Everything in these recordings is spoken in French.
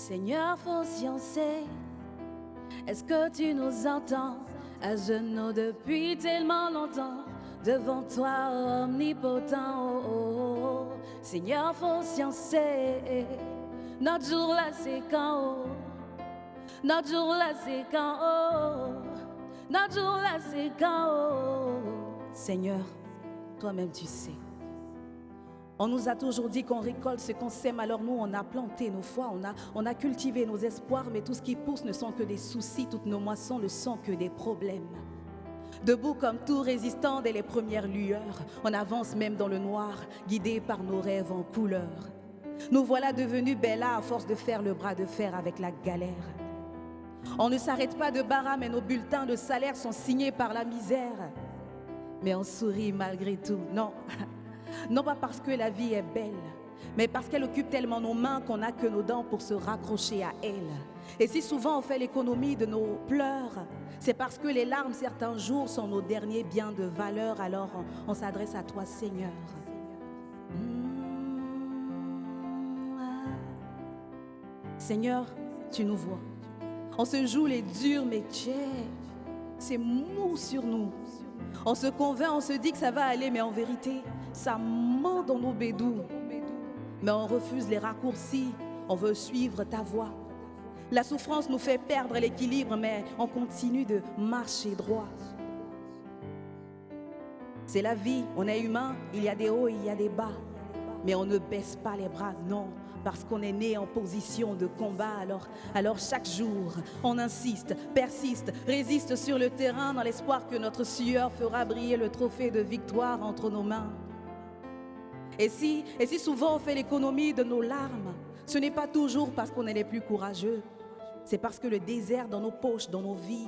Seigneur, fiancé, est-ce que tu nous entends? À genoux depuis tellement longtemps, devant toi, omnipotent. Oh, oh, oh. Seigneur, fiancé, notre jour là c'est quand? Oh. Notre jour là c'est quand? Oh. Notre jour là c'est quand? Oh. Seigneur, toi-même tu sais. On nous a toujours dit qu'on récolte ce qu'on sème, alors nous on a planté nos foi, on a cultivé nos espoirs, mais tout ce qui pousse ne sont que des soucis, toutes nos moissons ne sont que des problèmes. Debout comme tout résistant dès les premières lueurs, on avance même dans le noir, guidés par nos rêves en couleur. Nous voilà devenus Bella à force de faire le bras de fer avec la galère. On ne s'arrête pas de bara, mais nos bulletins de salaire sont signés par la misère. Mais on sourit malgré tout, non. Non pas parce que la vie est belle, mais parce qu'elle occupe tellement nos mains qu'on n'a que nos dents pour se raccrocher à elle. Et si souvent on fait l'économie de nos pleurs, c'est parce que les larmes certains jours sont nos derniers biens de valeur. Alors on s'adresse à toi, Seigneur. Seigneur, tu nous vois. On se joue les durs, mais c'est mou sur nous. On se convainc, on se dit que ça va aller, mais en vérité, ça ment dans nos bédous. Mais on refuse les raccourcis, on veut suivre ta voie. La souffrance nous fait perdre l'équilibre, mais on continue de marcher droit. C'est la vie, on est humain, il y a des hauts, il y a des bas. Mais on ne baisse pas les bras, non, parce qu'on est né en position de combat. Alors chaque jour, on insiste, persiste, résiste sur le terrain dans l'espoir que notre sueur fera briller le trophée de victoire entre nos mains. Et si souvent on fait l'économie de nos larmes, ce n'est pas toujours parce qu'on est les plus courageux. C'est parce que le désert dans nos poches, dans nos vies,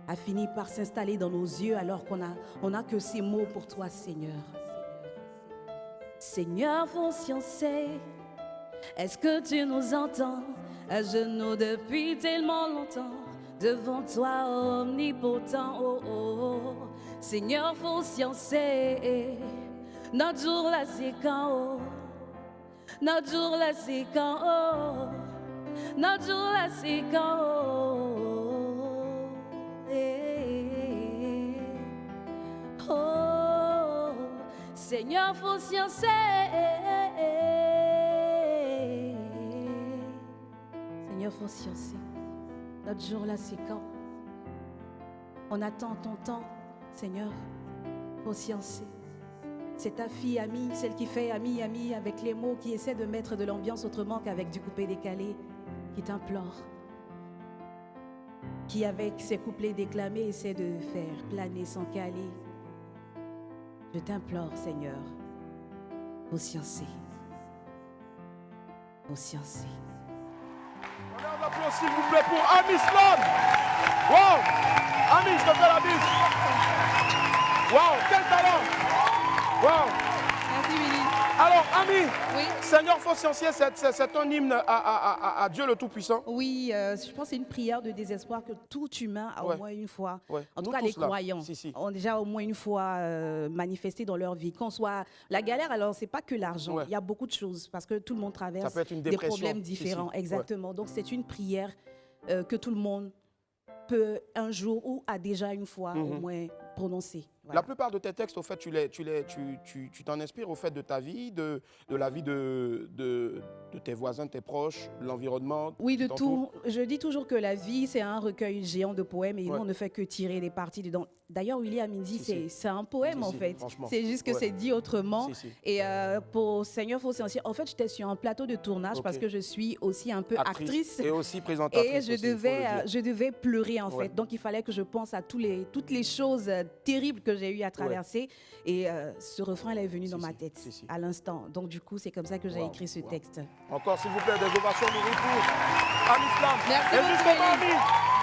a fini par s'installer dans nos yeux alors qu'on a que ces mots pour toi, Seigneur. Seigneur, fiancé, est-ce que tu nous entends? À genoux depuis tellement longtemps, devant toi, omnipotent. Oh, oh, oh. Seigneur, fiancé, notre jour là c'est quand? Oh. Notre jour là c'est quand? Oh. Notre jour là c'est quand? Oh. Hey. Oh. Seigneur, fiancé. Seigneur, fiancé. Notre jour là c'est quand? On attend ton temps, Seigneur, fiancé. C'est ta fille amie, celle qui fait ami avec les mots, qui essaie de mettre de l'ambiance autrement qu'avec du coupé-décalé, qui t'implore, qui avec ses couplets déclamés essaie de faire planer son caler. Je t'implore, Seigneur, fiancé. Fiancé. On a un applaudissement, s'il vous plaît, pour Ami Slam. Wow! Ami, je te fais la bise. Wow, quel talent! Wow! Merci, Willy. Alors, Ami, Oui. Seigneur fiancé, c'est un hymne à Dieu le Tout-Puissant. Oui, je pense que c'est une prière de désespoir que tout humain a au moins une fois, en tout cas les croyants, ont déjà au moins une fois manifesté dans leur vie. Qu'on soit la galère, alors c'est pas que l'argent, il y a beaucoup de choses parce que tout le monde traverse des problèmes différents. Exactement, donc c'est une prière que tout le monde peut un jour ou a déjà une fois au moins prononcer. Voilà. La plupart de tes textes, au fait, tu t'en inspires au fait de ta vie, de la vie de tes voisins, de tes proches, de l'environnement. Oui, de tout. Je dis toujours que la vie, c'est un recueil géant de poèmes et nous, on ne fait que tirer des parties dedans. D'ailleurs, William Indy, c'est un poème en fait. C'est juste que c'est dit autrement. Et pour Seigneur fiancé, en fait, j'étais sur un plateau de tournage parce que je suis aussi un peu actrice. Et aussi présentatrice. Et je devais pleurer en fait. Donc, il fallait que je pense à toutes les choses terribles que j'ai eu à traverser et ce refrain il est venu dans ma tête à l'instant. Donc du coup c'est comme ça que j'ai écrit ce texte. Encore s'il vous plaît des ovations de retour. Ami Slam. Merci et justement Ami,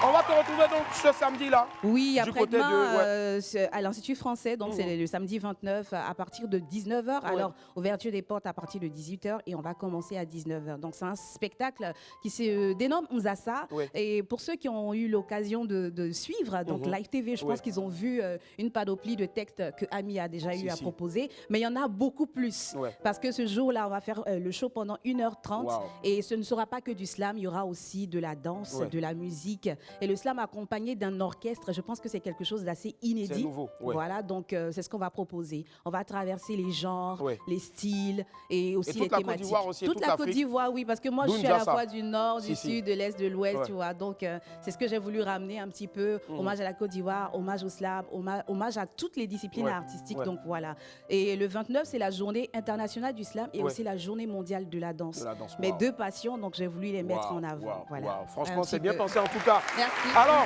on va te retrouver donc ce samedi là. Oui, après-demain à l'Institut français, donc c'est le samedi 29 à partir de 19h. Alors ouverture des portes à partir de 18h et on va commencer à 19h. Donc c'est un spectacle qui se dénomme Mzassa et pour ceux qui ont eu l'occasion de suivre donc Live TV, je pense qu'ils ont vu une panoplie de textes que Ami a déjà eu à proposer, mais il y en a beaucoup plus. Parce que ce jour-là, on va faire le show pendant 1h30 et ce ne sera pas que du slam, il y aura aussi de la danse, de la musique. Et le slam accompagné d'un orchestre, je pense que c'est quelque chose d'assez inédit. C'est nouveau. Voilà, donc c'est ce qu'on va proposer. On va traverser les genres, les styles et aussi les thématiques. Toute la Côte d'Ivoire, oui, parce que moi, je suis à la fois du nord, du sud, de l'est, de l'ouest, tu vois. Donc, c'est ce que j'ai voulu ramener un petit peu. Hommage à la Côte d'Ivoire, hommage au slam, hommage à toutes les disciplines artistiques. Donc, voilà. Et le 29, c'est la journée internationale du slam et aussi la journée mondiale de la danse. Mes deux passions, donc j'ai voulu les mettre en avant. Voilà. Franchement, c'est bien pensé en tout cas. Merci. Alors,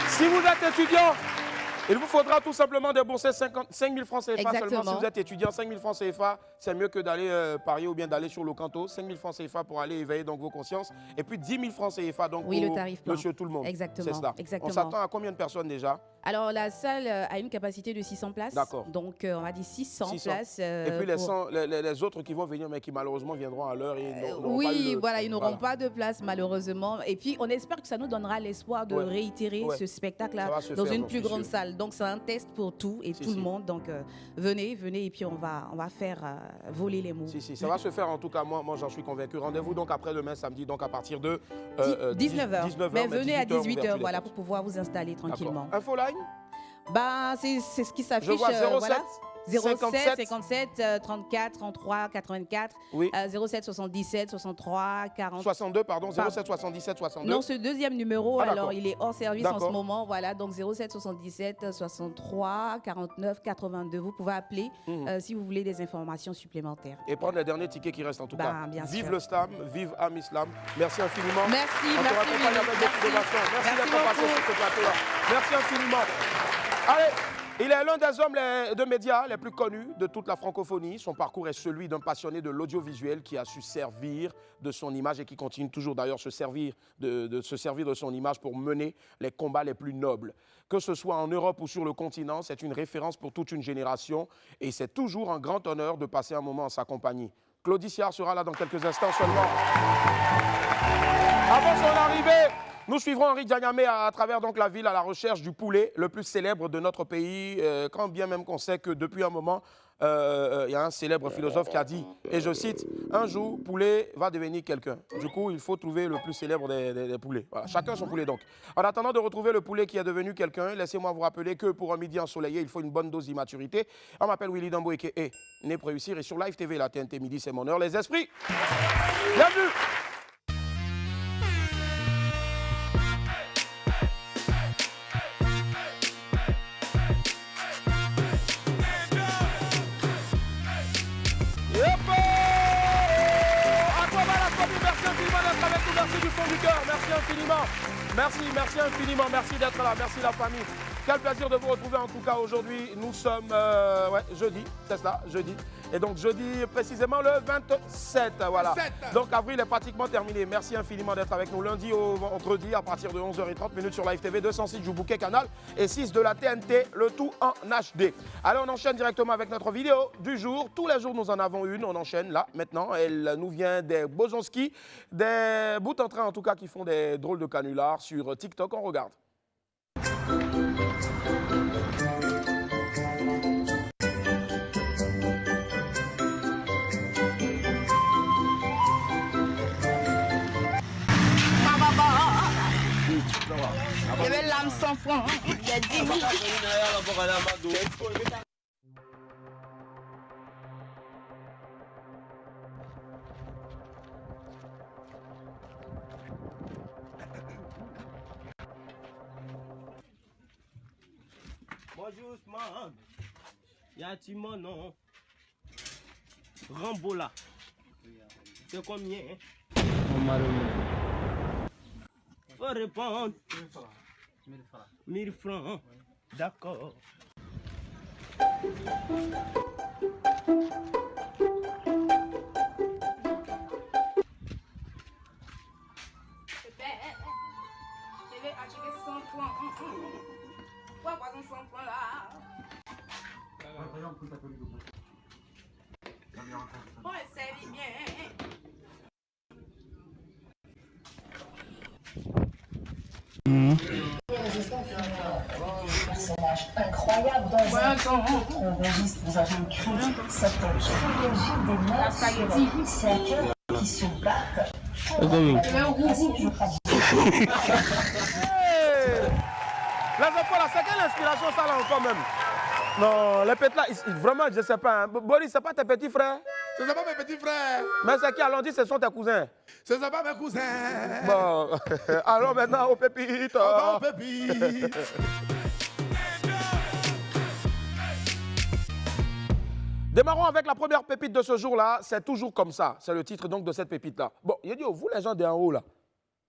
si vous êtes étudiant, il vous faudra tout simplement débourser 5 000 francs CFA. Exactement. Seulement si vous êtes étudiant. 5 000 francs CFA, c'est mieux que d'aller parier ou bien d'aller sur le canto. 5 000 francs CFA pour aller éveiller donc vos consciences. Et puis 10 000 francs CFA donc pour le tarif plein. Monsieur tout le monde. Exactement. C'est cela. Exactement. On s'attend à combien de personnes déjà? Alors, la salle a une capacité de 600 places. D'accord. Donc, on va dire 600 places. Et puis les autres qui vont venir, mais qui malheureusement viendront à l'heure. Oui, voilà, ils n'auront pas de place malheureusement. Et puis, on espère que ça nous donnera l'espoir de réitérer ce spectacle-là dans une plus grande salle. Donc, c'est un test pour tout et tout le monde. Donc, venez et puis on va faire voler les mots. Si, ça va se faire en tout cas. Moi j'en suis convaincu. Rendez-vous donc après-demain samedi, donc à partir de 19h. Mais venez à 18h, voilà, pour pouvoir vous installer tranquillement. Infoline? Bah, c'est ce qui s'affiche. Je vois 07. Voilà. 07 57 34 33 84 07 77 63 40 62 pardon 07 77 62. Non, ce deuxième numéro alors il est hors service en ce moment, voilà, donc 07 77 63 49 82. Vous pouvez appeler si vous voulez des informations supplémentaires. Et prendre les derniers tickets qui restent en tout cas. Bien vive sûr. le slam, vive Ami Slam. Merci infiniment. Merci, on te raccompagne avec beaucoup d'innovation. Merci d'être passé sur ce plateau-là. Merci infiniment. Allez. Il est l'un des hommes de médias les plus connus de toute la francophonie. Son parcours est celui d'un passionné de l'audiovisuel qui a su servir de son image et qui continue toujours d'ailleurs se servir de son image pour mener les combats les plus nobles. Que ce soit en Europe ou sur le continent, c'est une référence pour toute une génération et c'est toujours un grand honneur de passer un moment en sa compagnie. Claudie Siard sera là dans quelques instants seulement. Avant son arrivée, nous suivrons Henri Dianyamé à travers donc la ville à la recherche du poulet le plus célèbre de notre pays, quand bien même qu'on sait que depuis un moment, il y a un célèbre philosophe qui a dit, et je cite, « Un jour, poulet va devenir quelqu'un ». Du coup, il faut trouver le plus célèbre des poulets. Voilà, chacun son poulet donc. En attendant de retrouver le poulet qui est devenu quelqu'un, laissez-moi vous rappeler que pour un midi ensoleillé, il faut une bonne dose d'immaturité. On m'appelle Willy Dambo et né pour réussir. Et sur Live TV, la TNT Midi, c'est mon heure. Les esprits, bienvenue. Merci infiniment, merci d'être là, merci la famille. Quel plaisir de vous retrouver en tout cas aujourd'hui. Nous sommes jeudi, c'est ça, jeudi. Et donc jeudi précisément le 27, voilà. Donc avril est pratiquement terminé. Merci infiniment d'être avec nous lundi au vendredi à partir de 11h30 sur Live TV, 206 du bouquet canal et 6 de la TNT, le tout en HD. Allez, on enchaîne directement avec notre vidéo du jour. Tous les jours, nous en avons une. On enchaîne là, maintenant. Elle nous vient des Bozonski, des bouts en train en tout cas qui font des drôles de canulars sur TikTok. On regarde. Il y avait l'âme sans fond, il y a 10 000. Bonjour Ousmane, y'a-tu mon nom? Rambola. C'est combien? Faut répondre. 1000 francs. D'accord. image incroyable dans un film. Enregistre, vous avez écrit cette trilogie des mœurs sur la cercle qui se battent. Les enfants là, c'est quelle inspiration ça là encore même? Non, les petits là, vraiment, je sais pas. Hein. Boris, c'est pas tes petits frères? Ce ne sont pas mes petits frères. Mais c'est qui allons dire ce sont tes cousins? Ce ne sont pas mes cousins. Bon, allons maintenant aux pépites. On va aux pépites. Démarrons avec la première pépite de ce jour-là. C'est toujours comme ça. C'est le titre donc de cette pépite-là. Bon, il dit, vous les gens d'en haut là.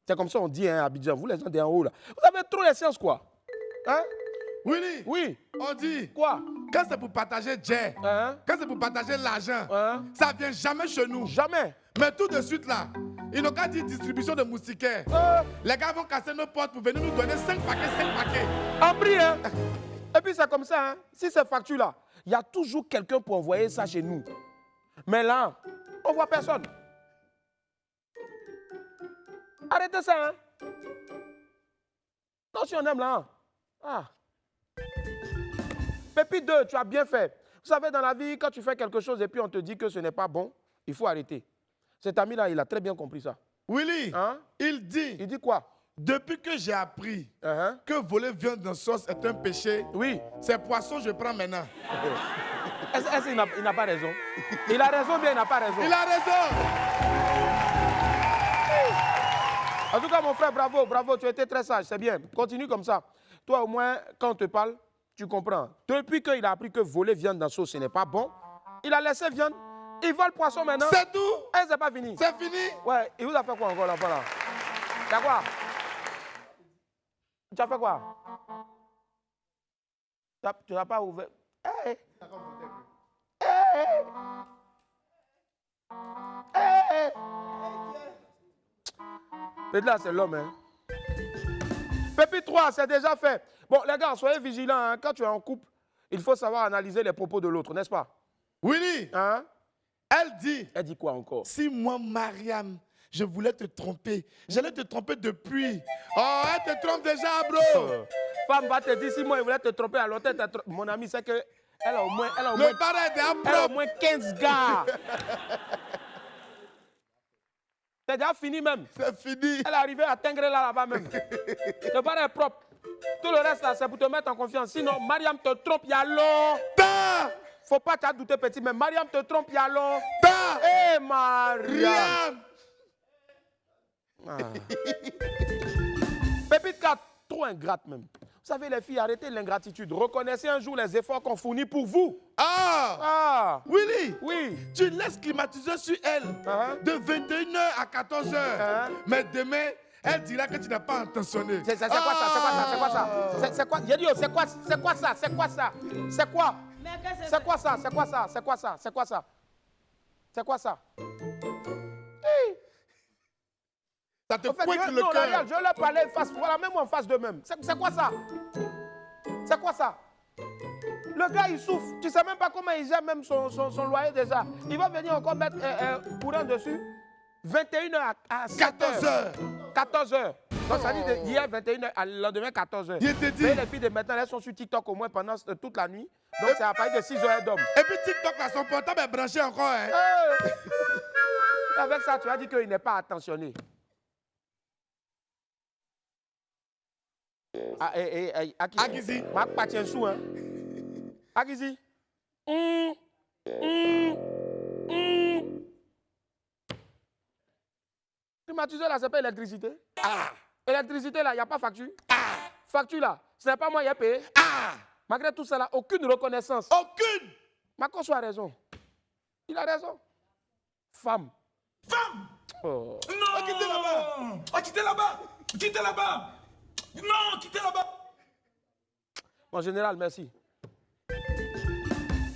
C'est comme ça on dit, hein, à Abidjan, vous les gens d'en haut là. Vous avez trop les sciences quoi? Hein? Willy, Oui. on dit, Quoi? quand c'est pour partager Jay, Hein? quand c'est pour partager l'argent, Hein? ça ne vient jamais chez nous. Jamais. Mais tout de suite là, ils n'ont qu'à dire distribution de moustiquaires. Les gars vont casser nos portes pour venir nous donner 5 paquets. En prix, hein? Et puis c'est comme ça, hein? Si c'est facture là, il y a toujours quelqu'un pour envoyer ça chez nous. Mais là, on ne voit personne. Arrêtez ça, hein? Non, si on aime là. Hein? Ah. Pépite 2, tu as bien fait. Vous savez, dans la vie, quand tu fais quelque chose et puis on te dit que ce n'est pas bon, il faut arrêter. Cet ami-là, il a très bien compris ça. Willy, Hein? il dit, Il dit quoi? depuis que j'ai appris Hein? que voler viande dans sauce est un péché, Oui. ces poissons, je prends maintenant. Est-ce qu'il n'a pas raison? Il a raison, bien il n'a pas raison. Il a raison. En tout cas, mon frère, bravo, bravo, tu as été très sage, c'est bien. Continue comme ça. Toi, au moins, quand on te parle, tu comprends. Depuis qu'il a appris que voler viande dans sauce, ce n'est pas bon, il a laissé viande, il vole poisson maintenant. C'est tout. Et c'est pas fini. C'est fini. Ouais, il vous a fait quoi encore là, voilà. T'as quoi? Tu as fait quoi? Tu n'as pas ouvert. Hey. Hey. Hey. Pépite là, c'est l'homme. Hein. Pépite 3, c'est déjà fait. Bon, les gars, soyez vigilants. Hein. Quand tu es en couple, il faut savoir analyser les propos de l'autre, n'est-ce pas? Willy, Hein? elle dit, Elle dit quoi encore? si moi, Mariam, je voulais te tromper, j'allais te tromper depuis. Oh, elle te trompe déjà, bro. Femme va te dire, si moi, il voulait te tromper à l'hôtel, mon ami, c'est que elle a au moins, Le parrain est déjà elle a au propre. moins 15 gars. C'est déjà fini même. C'est fini. Elle est arrivée à Tengré là-bas même. Le bar est propre. Tout le reste là, c'est pour te mettre en confiance. Sinon, Mariam te trompe, il y a Ta, faut pas t'en douter, petit, mais Mariam te trompe, il y a ta, Eh, Mariam. Riam. Ah. Pépite 4, trop ingrate même. Vous savez, les filles, arrêtez l'ingratitude. Reconnaissez un jour les efforts qu'on fournit pour vous. Ah, Ah, Willy, oui. tu laisses climatiser sur elle de 21h à 14h. Mais demain, elle dira que tu n'as pas intentionné. C'est quoi ça? C'est quoi ça? C'est quoi ça? C'est quoi? J'ai dit, c'est quoi ça? C'est quoi ça? C'est quoi? C'est quoi ça? C'est quoi ça? C'est quoi ça? C'est quoi ça? C'est quoi ça? Hey. Ça te En fait, pointe le non, cœur. regarde, je leur parlais face, voilà, même en face de même. C'est quoi ça? C'est quoi ça? Le gars, il souffre. Tu sais même pas comment il gère même son loyer déjà. Il va venir encore mettre courant dessus. 21h à 14h. 14h. Donc ça dit hier 21h, à le lendemain 14h. Il te dit. Mais les filles de maintenant, elles sont sur TikTok au moins pendant toute la nuit. Donc c'est à partir de 6h d'homme. Et puis TikTok, là, son portable est branché encore. Hein. Avec ça, tu as dit qu'il n'est pas attentionné. Akizi. Ma pas tient sous, hein. Akizi. Climatiseur là, c'est pas électricité. Électricité là, il n'y a pas facture. Facture là, ce n'est pas moi qui ai payé. Malgré tout ça là, aucune reconnaissance. Aucune. Macron a raison. Il a raison. Femme. Femme! Oh. Non! Quittez là-bas! Oh, quittez là-bas! Quittez là-bas! Non, quittez là-bas! Mon général, merci.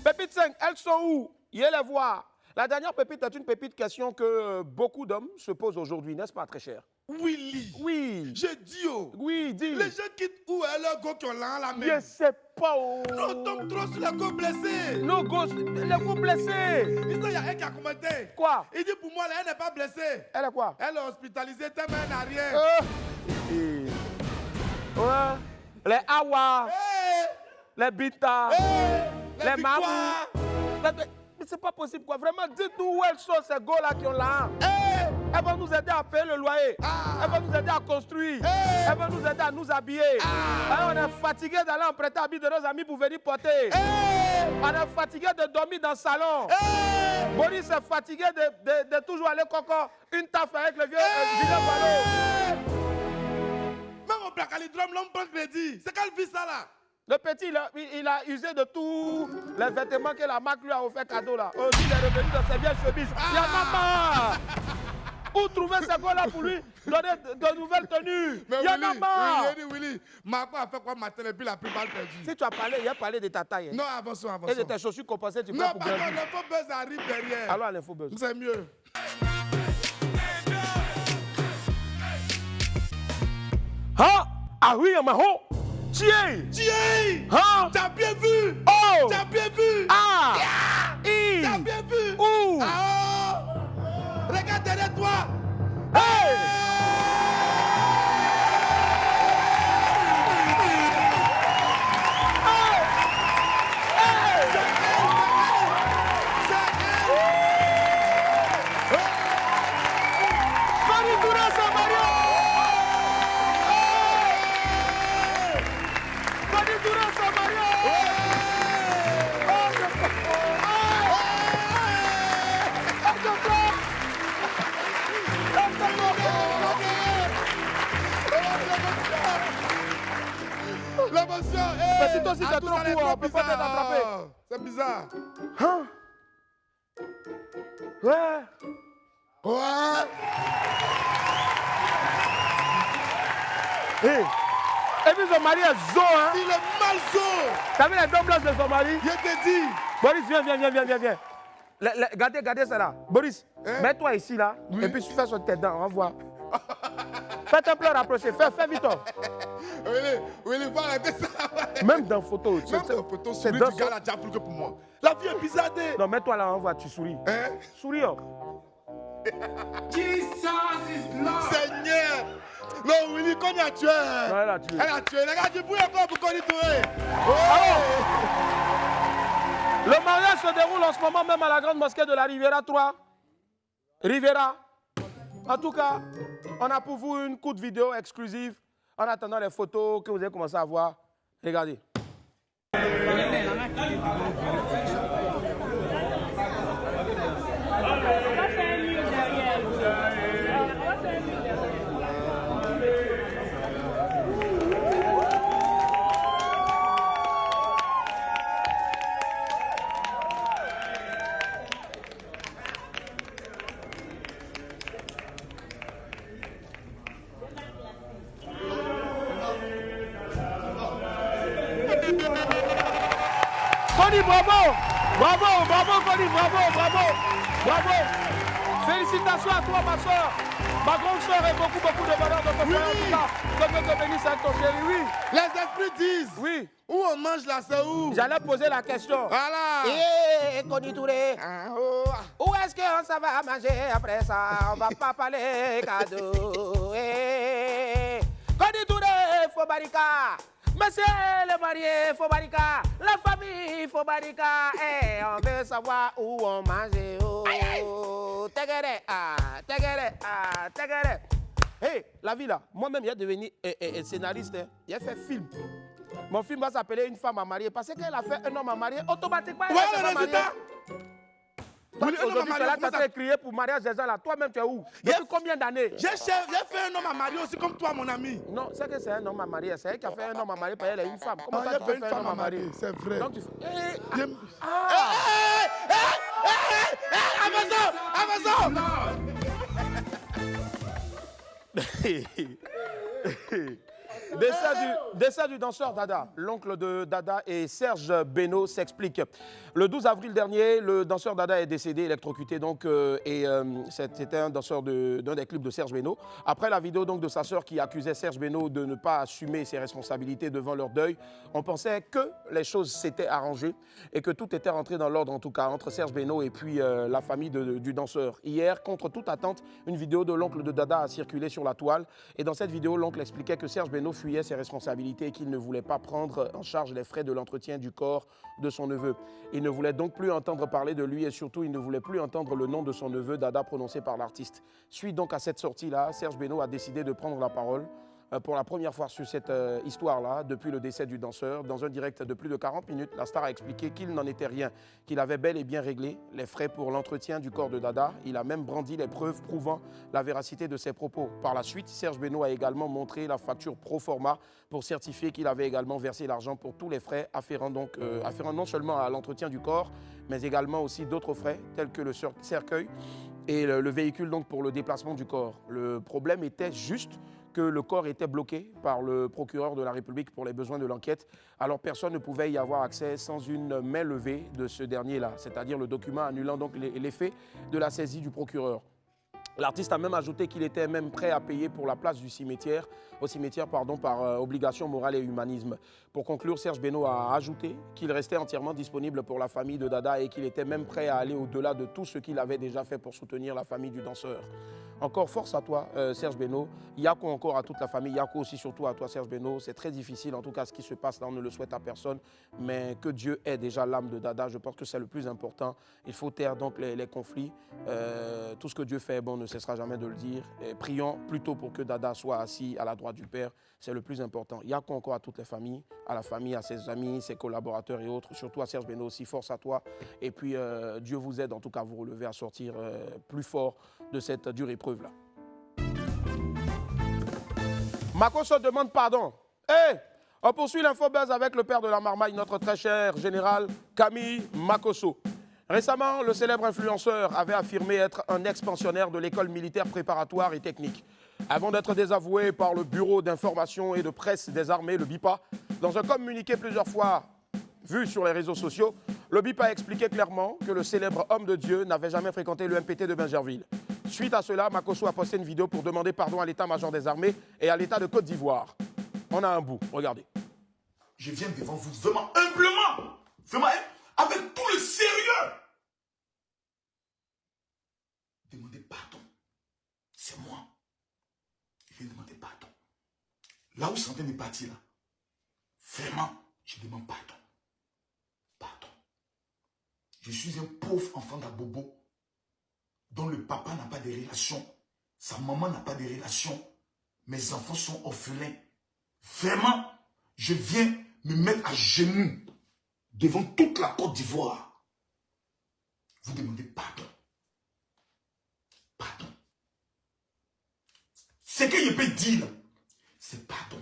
Pépite 5, elles sont où? Il les voir. La dernière pépite est une pépite question que beaucoup d'hommes se posent aujourd'hui, n'est-ce pas, très cher? Willy. Oui. Je dis, oh. Oui, dis. Les gens quittent où est leur go qui ont là la Je même? sais pas. Oh. Non, tombe trop sur les go blessés. Nos gosses, les coups blessés. Il y a un qui a commenté. Quoi? Il dit pour moi, là, elle n'est pas blessée. Elle est quoi? Elle est hospitalisée, tes mains en arrière. Ouais. Les Awa. Hey! les Bita, les Marou. victoires. Mais c'est pas possible quoi. Vraiment, dites-nous où elles sont ces gars-là qui ont là. Elles vont nous aider à payer le loyer. Elles vont nous aider à construire. Elles vont nous aider à nous habiller. On est fatigué d'aller emprunter habits de nos amis pour venir porter. On est fatigué de dormir dans le salon. Boris est fatigué de toujours aller coco. Une taf avec le vieux Ballot. Même au Black Alidrum, l'homme prend crédit. C'est quelle vie ça là? Le petit, il a usé de tous les vêtements que la marque lui a offert cadeau là. Aussi, il est revenu dans ses vieilles chemises. Il y en a marre. Où trouver ce gars-là pour lui donner de nouvelles tenues? Il y en a marre. Willy, Marco a fait quoi matin et puis il a pris balle perdue. Si tu as parlé, il a parlé de ta taille. Hein. Non, avançons. Et de tes chaussures compensées, tu peux Non, pour pardon, grandir. l'info buzz arrive derrière. Alors, l'info buzz. C'est mieux. Ah oui, Amaho. Tiens. T'as bien vu? Oh. T'as bien vu? T'as bien vu? Où? Regarde derrière toi. L'émotion. Mais si toi aussi t'es trop court, on peut pas t'attraper. C'est bizarre. Ouais. Et puis son mari est zo, hein. Il est mal zo. T'as vu les dents blanches de son mari? Je te dis. Boris, viens. Regardez ça là. Boris, mets-toi ici là. Et puis tu fais sur tes dents, on va voir. Fais un peu rapprocher, fais vite. Willy, va arrêter ça. Même dans photo. Même dans photo, c'est souris, dans tu gardes la diable plus que pour moi. La vie est bizarrée. Non, mets-toi là, on voit, tu souris. Souris. Seigneur. Non, Willy, qu'on y a tué. Non, elle a tué. Elle a tué. Regarde, tu bouilles encore pour qu'on y tué. Le mariage se déroule en ce moment même à la grande mosquée de la Riviera 3. Riviera. En tout cas, on a pour vous une courte vidéo exclusive en attendant les photos que vous avez commencé à voir. Regardez. Connie, bravo! Bravo, Connie, bravo! Félicitations à toi, ma soeur! Ma grande soeur et beaucoup de bonheur dans ton foyer, en tout cas. Que Dieu te bénisse avec ton chéri, oui. Les esprits disent. Oui. Où on mange là, c'est où? J'allais poser la question. Voilà. Connie Touré, où est-ce qu'on s'en va manger après ça? On va pas parler cadeau. Connie Touré, faut barika. Monsieur le marié, faut barika. La famille, faut barika. On veut savoir où on mange. Tegere. Hey, la vie là, moi-même, il est devenu scénariste. Hein. Il a fait film. Mon film va s'appeler Une femme à marier parce qu'elle a fait un homme à marier. Automatiquement, elle Voilà va le résultat. Aujourd'hui, tu es là, tu as crié pour mariage des gens là. Toi-même, tu es où? Depuis combien d'années? J'ai fait un homme à marier aussi comme toi, mon ami. Non, c'est que c'est un homme à marier. C'est elle qui a fait un homme à marier, parce qu'elle est une femme. Comment il toi, a tu fait peux une faire un femme homme à marier, c'est vrai. Donc, tu fais... Décès du danseur Dada. L'oncle de Dada et Serge Beno s'explique. Le 12 avril dernier, le danseur Dada est décédé, électrocuté donc, c'était un danseur d'un des clips de Serge Beno. Après la vidéo donc de sa sœur qui accusait Serge Beno de ne pas assumer ses responsabilités devant leur deuil, on pensait que les choses s'étaient arrangées et que tout était rentré dans l'ordre en tout cas entre Serge Beno et puis la famille du danseur. Hier, contre toute attente, une vidéo de l'oncle de Dada a circulé sur la toile et dans cette vidéo, l'oncle expliquait que Serge Beno fut fuyait ses responsabilités et qu'il ne voulait pas prendre en charge les frais de l'entretien du corps de son neveu. Il ne voulait donc plus entendre parler de lui et surtout, il ne voulait plus entendre le nom de son neveu, Dada, prononcé par l'artiste. Suite donc à cette sortie-là, Serge Beno a décidé de prendre la parole pour la première fois sur cette histoire-là, depuis le décès du danseur. Dans un direct de plus de 40 minutes, la star a expliqué qu'il n'en était rien, qu'il avait bel et bien réglé les frais pour l'entretien du corps de Dada. Il a même brandi les preuves prouvant la véracité de ses propos. Par la suite, Serge Beno a également montré la facture pro forma pour certifier qu'il avait également versé l'argent pour tous les frais afférents non seulement à l'entretien du corps, mais également aussi d'autres frais, tels que le cercueil et le véhicule donc pour le déplacement du corps. Le problème était juste que le corps était bloqué par le procureur de la République pour les besoins de l'enquête. Alors personne ne pouvait y avoir accès sans une main levée de ce dernier-là, c'est-à-dire le document annulant donc l'effet de la saisie du procureur. L'artiste a même ajouté qu'il était même prêt à payer pour la place du cimetière, par obligation morale et humanisme. Pour conclure, Serge Beno a ajouté qu'il restait entièrement disponible pour la famille de Dada et qu'il était même prêt à aller au-delà de tout ce qu'il avait déjà fait pour soutenir la famille du danseur. Encore force à toi, Serge Beno. Yako encore à toute la famille. Yako aussi surtout à toi, Serge Beno. C'est très difficile, en tout cas, ce qui se passe là. On ne le souhaite à personne. Mais que Dieu ait déjà l'âme de Dada. Je pense que c'est le plus important. Il faut taire donc les conflits. Tout ce que Dieu fait, bon, ne cessera jamais de le dire. Et prions plutôt pour que Dada soit assis à la droite du Père. C'est le plus important. Yako encore à toutes les familles, à la famille, à ses amis, ses collaborateurs et autres. Surtout à Serge Beno aussi. Force à toi. Et puis, Dieu vous aide, en tout cas, à vous relever, à sortir plus fort de cette dure épreuve-là. Makosso demande pardon. On poursuit l'infobuzz avec le père de la marmaille, notre très cher général Camille Makosso. Récemment, le célèbre influenceur avait affirmé être un ex-pensionnaire de l'école militaire préparatoire et technique. Avant d'être désavoué par le Bureau d'information et de presse des armées, le BIPA, dans un communiqué plusieurs fois vu sur les réseaux sociaux, le BIPA a expliqué clairement que le célèbre homme de Dieu n'avait jamais fréquenté le MPT de Bingerville. Suite à cela, Makosso a posté une vidéo pour demander pardon à l'état-major des armées et à l'État de Côte d'Ivoire. On a un bout, regardez. Je viens devant vous vraiment humblement, vraiment avec tout le sérieux. Demandez pardon. C'est moi. Je viens demander pardon. Là où Santé est parti là, vraiment, je demande pardon. Pardon. Je suis un pauvre enfant d'Abobo dont le papa n'a pas de relation, sa maman n'a pas de relation, mes enfants sont orphelins. Vraiment, je viens me mettre à genoux devant toute la Côte d'Ivoire. Vous demandez pardon. Pardon. Ce que je peux dire, c'est pardon.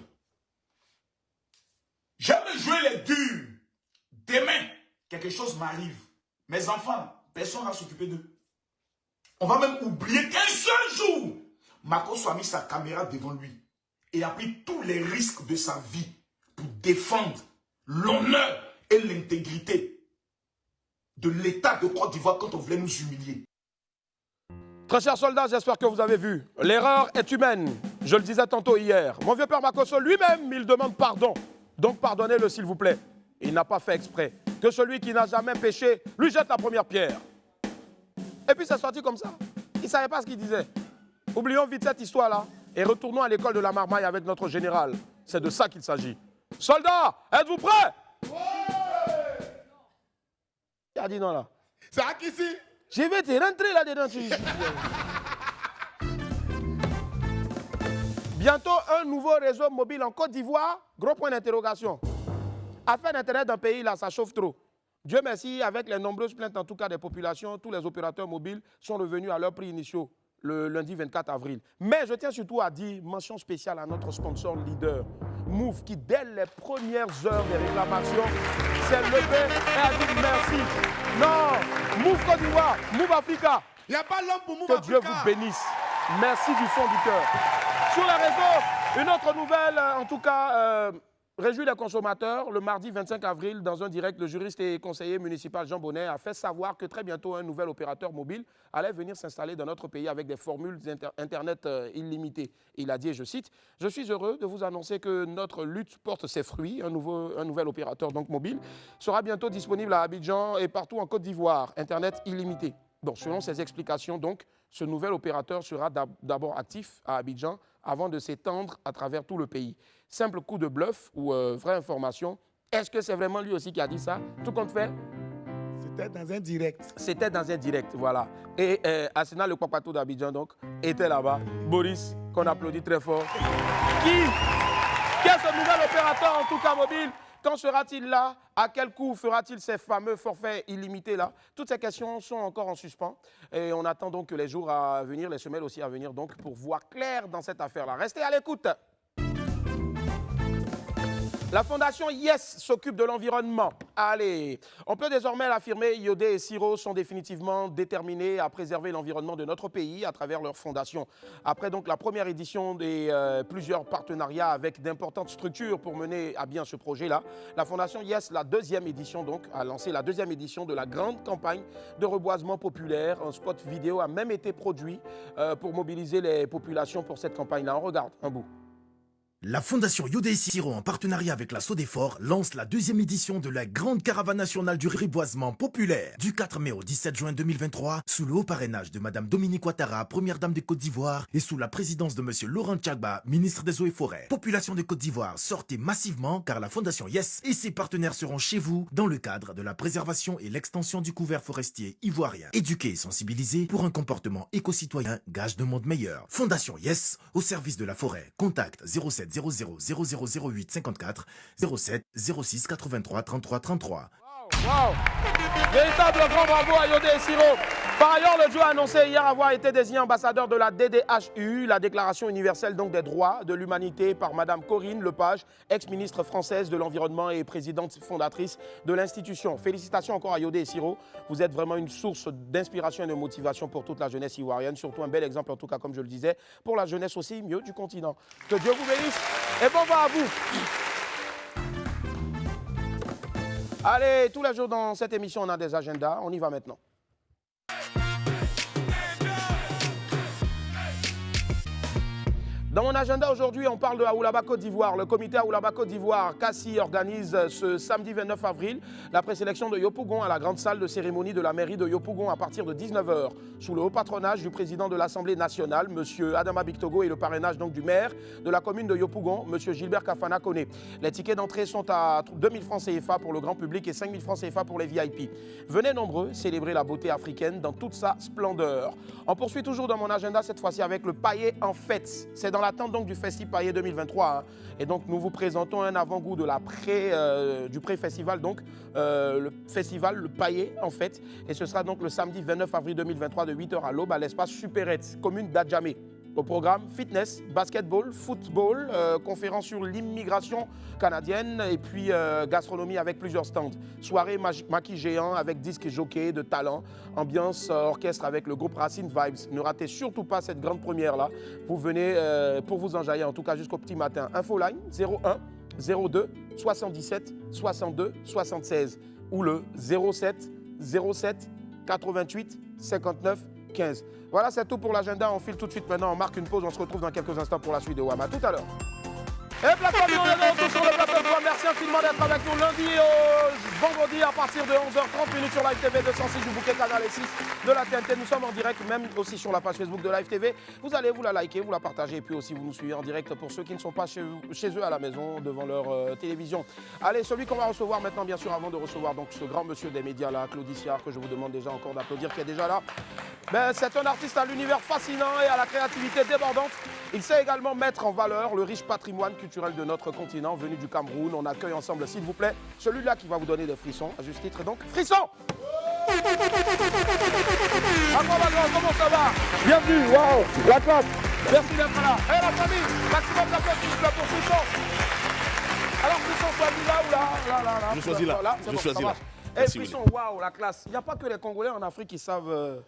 J'aime jouer les durs. Demain, quelque chose m'arrive. Mes enfants, personne ne va s'occuper d'eux. On va même oublier qu'un seul jour, Makosso a mis sa caméra devant lui et a pris tous les risques de sa vie pour défendre l'honneur et l'intégrité de l'État de Côte d'Ivoire quand on voulait nous humilier. Très chers soldats, j'espère que vous avez vu. L'erreur est humaine. Je le disais tantôt hier. Mon vieux père Makosso lui-même, il demande pardon. Donc pardonnez-le s'il vous plaît. Il n'a pas fait exprès. Que celui qui n'a jamais péché lui jette la première pierre. Et puis c'est sorti comme ça. Il ne savait pas ce qu'il disait. Oublions vite cette histoire-là et retournons à l'école de la marmaille avec notre général. C'est de ça qu'il s'agit. Soldats, êtes-vous prêts? Qui a dit non là? C'est à qui ici? Je vais te rentrer là-dedans. Bientôt un nouveau réseau mobile en Côte d'Ivoire. Gros point d'interrogation. Affaire d'Internet d'un pays là, ça chauffe trop. Dieu merci, avec les nombreuses plaintes en tout cas des populations, tous les opérateurs mobiles sont revenus à leurs prix initiaux le lundi 24 avril. Mais je tiens surtout à dire mention spéciale à notre sponsor leader, Move, qui dès les premières heures des réclamations s'est levé et a dit merci. Non, Move Côte d'Ivoire, Move Africa. Il n'y a pas l'homme pour Move Que Africa. Dieu vous bénisse. Merci du fond du cœur. Sur les réseaux, une autre nouvelle, en tout cas, réjouit les consommateurs. Le mardi 25 avril, dans un direct, le juriste et conseiller municipal Jean Bonnet a fait savoir que très bientôt, un nouvel opérateur mobile allait venir s'installer dans notre pays avec des formules Internet illimitées. Il a dit, et je cite, « Je suis heureux de vous annoncer que notre lutte porte ses fruits. Un nouvel opérateur donc mobile sera bientôt disponible à Abidjan et partout en Côte d'Ivoire. Internet illimité. » Bon, selon ses explications, donc, ce nouvel opérateur sera d'abord actif à Abidjan avant de s'étendre à travers tout le pays. Simple coup de bluff ou vraie information? Est-ce que c'est vraiment lui aussi qui a dit ça? Tout compte fait? C'était dans un direct. C'était dans un direct, voilà. Et Arsenal, le Kwapato d'Abidjan, donc, était là-bas. Boris, qu'on applaudit très fort. Qui est ce nouvel opérateur, en tout cas mobile? Quand sera-t-il là? À quel coût fera-t-il ces fameux forfaits illimités là? Toutes ces questions sont encore en suspens. Et on attend donc les jours à venir, les semaines aussi à venir, donc, pour voir clair dans cette affaire-là. Restez à l'écoute. La fondation Yes s'occupe de l'environnement. Allez, on peut désormais l'affirmer, Yodé et Siro sont définitivement déterminés à préserver l'environnement de notre pays à travers leur fondation. Après donc la première édition des plusieurs partenariats avec d'importantes structures pour mener à bien ce projet-là, la fondation Yes, la deuxième édition donc, a lancé la deuxième édition de la grande campagne de reboisement populaire. Un spot vidéo a même été produit pour mobiliser les populations pour cette campagne-là. On regarde un bout. La Fondation Yodé et Siro, en partenariat avec la Sodefort, lance la deuxième édition de la grande caravane nationale du reboisement populaire. Du 4 mai au 17 juin 2023, sous le haut parrainage de Madame Dominique Ouattara, première dame de Côte d'Ivoire, et sous la présidence de Monsieur Laurent Tchagba, ministre des Eaux et Forêts. Population de Côte d'Ivoire, sortez massivement car la Fondation Yes et ses partenaires seront chez vous dans le cadre de la préservation et l'extension du couvert forestier ivoirien. Éduquer et sensibiliser pour un comportement éco-citoyen, gage de monde meilleur. Fondation Yes, au service de la forêt. Contact 07 00 0008 54 07 06 83 33 33. Wow. Véritable grand bravo à Yodé et Siro. Par ailleurs, le duo a annoncé hier avoir été désigné ambassadeur de la DDHU, la Déclaration universelle donc des droits de l'humanité, par Madame Corinne Lepage, ex-ministre française de l'Environnement et présidente fondatrice de l'institution. Félicitations encore à Yodé et Siro. Vous êtes vraiment une source d'inspiration et de motivation pour toute la jeunesse ivoirienne. Surtout un bel exemple, en tout cas, comme je le disais, pour la jeunesse aussi mieux du continent. Que Dieu vous bénisse et bon vent à vous. Allez, tous les jours dans cette émission, on a des agendas. On y va maintenant. Dans mon agenda aujourd'hui, on parle de Aoulaba Côte d'Ivoire. Le comité Aoulaba Côte d'Ivoire, CACI, organise ce samedi 29 avril la présélection de Yopougon à la grande salle de cérémonie de la mairie de Yopougon à partir de 19 h, sous le haut patronage du président de l'Assemblée nationale, M. Adama Bictogo, et le parrainage donc du maire de la commune de Yopougon, M. Gilbert Kafana Kone. Les tickets d'entrée sont à 2 000 francs CFA pour le grand public et 5 000 francs CFA pour les VIP. Venez nombreux célébrer la beauté africaine dans toute sa splendeur. On poursuit toujours dans mon agenda, cette fois-ci avec le Paillé en fête. C'est dans l'attente donc du Festi Paillé 2023. Hein. Et donc nous vous présentons un avant-goût de la du pré-festival, donc le festival Le Paillé en fête. Et ce sera donc le samedi 29 avril 2023 de 8 h à l'aube à l'espace Supérette, commune d'Adjamé. Au programme, fitness, basketball, football, conférence sur l'immigration canadienne et puis gastronomie avec plusieurs stands. Soirée maquis géant avec disques jockey de talent, ambiance orchestre avec le groupe Racine Vibes. Ne ratez surtout pas cette grande première-là. Vous venez pour vous enjailler, en tout cas jusqu'au petit matin. Infoline 01 02 77 62 76 ou le 07 07 88 59 15. Voilà, c'est tout pour l'agenda. On file tout de suite maintenant. On marque une pause. On se retrouve dans quelques instants pour la suite de WAM. À tout à l'heure. Et plateforme, on est de retour sur le plateau. Merci infiniment d'être avec nous lundi au vendredi à partir de 11h30 sur Live TV 206 du bouquet canal et 6 de la TNT. Nous sommes en direct, même aussi sur la page Facebook de Live TV. Vous allez vous la liker, vous la partager et puis aussi vous nous suivez en direct pour ceux qui ne sont pas chez eux à la maison devant leur télévision. Allez, celui qu'on va recevoir maintenant, bien sûr, avant de recevoir donc ce grand monsieur des médias là, Claudie Siard, que je vous demande déjà encore d'applaudir, qui est déjà là. Ben, c'est un artiste à l'univers fascinant et à la créativité débordante. Il sait également mettre en valeur le riche patrimoine culturel de notre continent, venu du Cameroun. On accueille ensemble, s'il vous plaît, celui-là qui va vous donner des frissons, à juste titre donc. Frissons! Comment ça va? Bienvenue, waouh, la classe. Merci d'être là. Et la famille, maximum d'applaudissements pour Frisson. Alors Frisson, choisis là ou là? Je choisis là. Je choisis là. Et Frisson, waouh, la classe. Il n'y a pas que les Congolais en Afrique qui savent...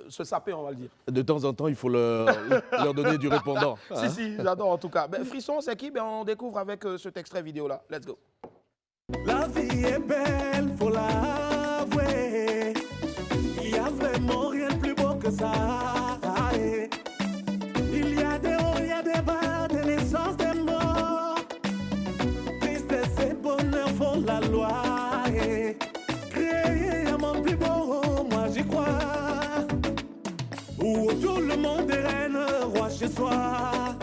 se saper, on va le dire. De temps en temps, il faut leur donner du répondant. Si, j'adore en tout cas. Ben, Frisson, c'est qui? Ben, on découvre avec cet extrait vidéo là. Let's go. La vie est belle, faut l'avouer. Il y a vraiment rien de plus beau que ça. Il y a des hauts, il y a des bas, des naissances, des morts. Tristesse et bonheur font la loi. Créer un monde plus beau, moi j'y crois. Où tout le monde est reine, roi chez soi.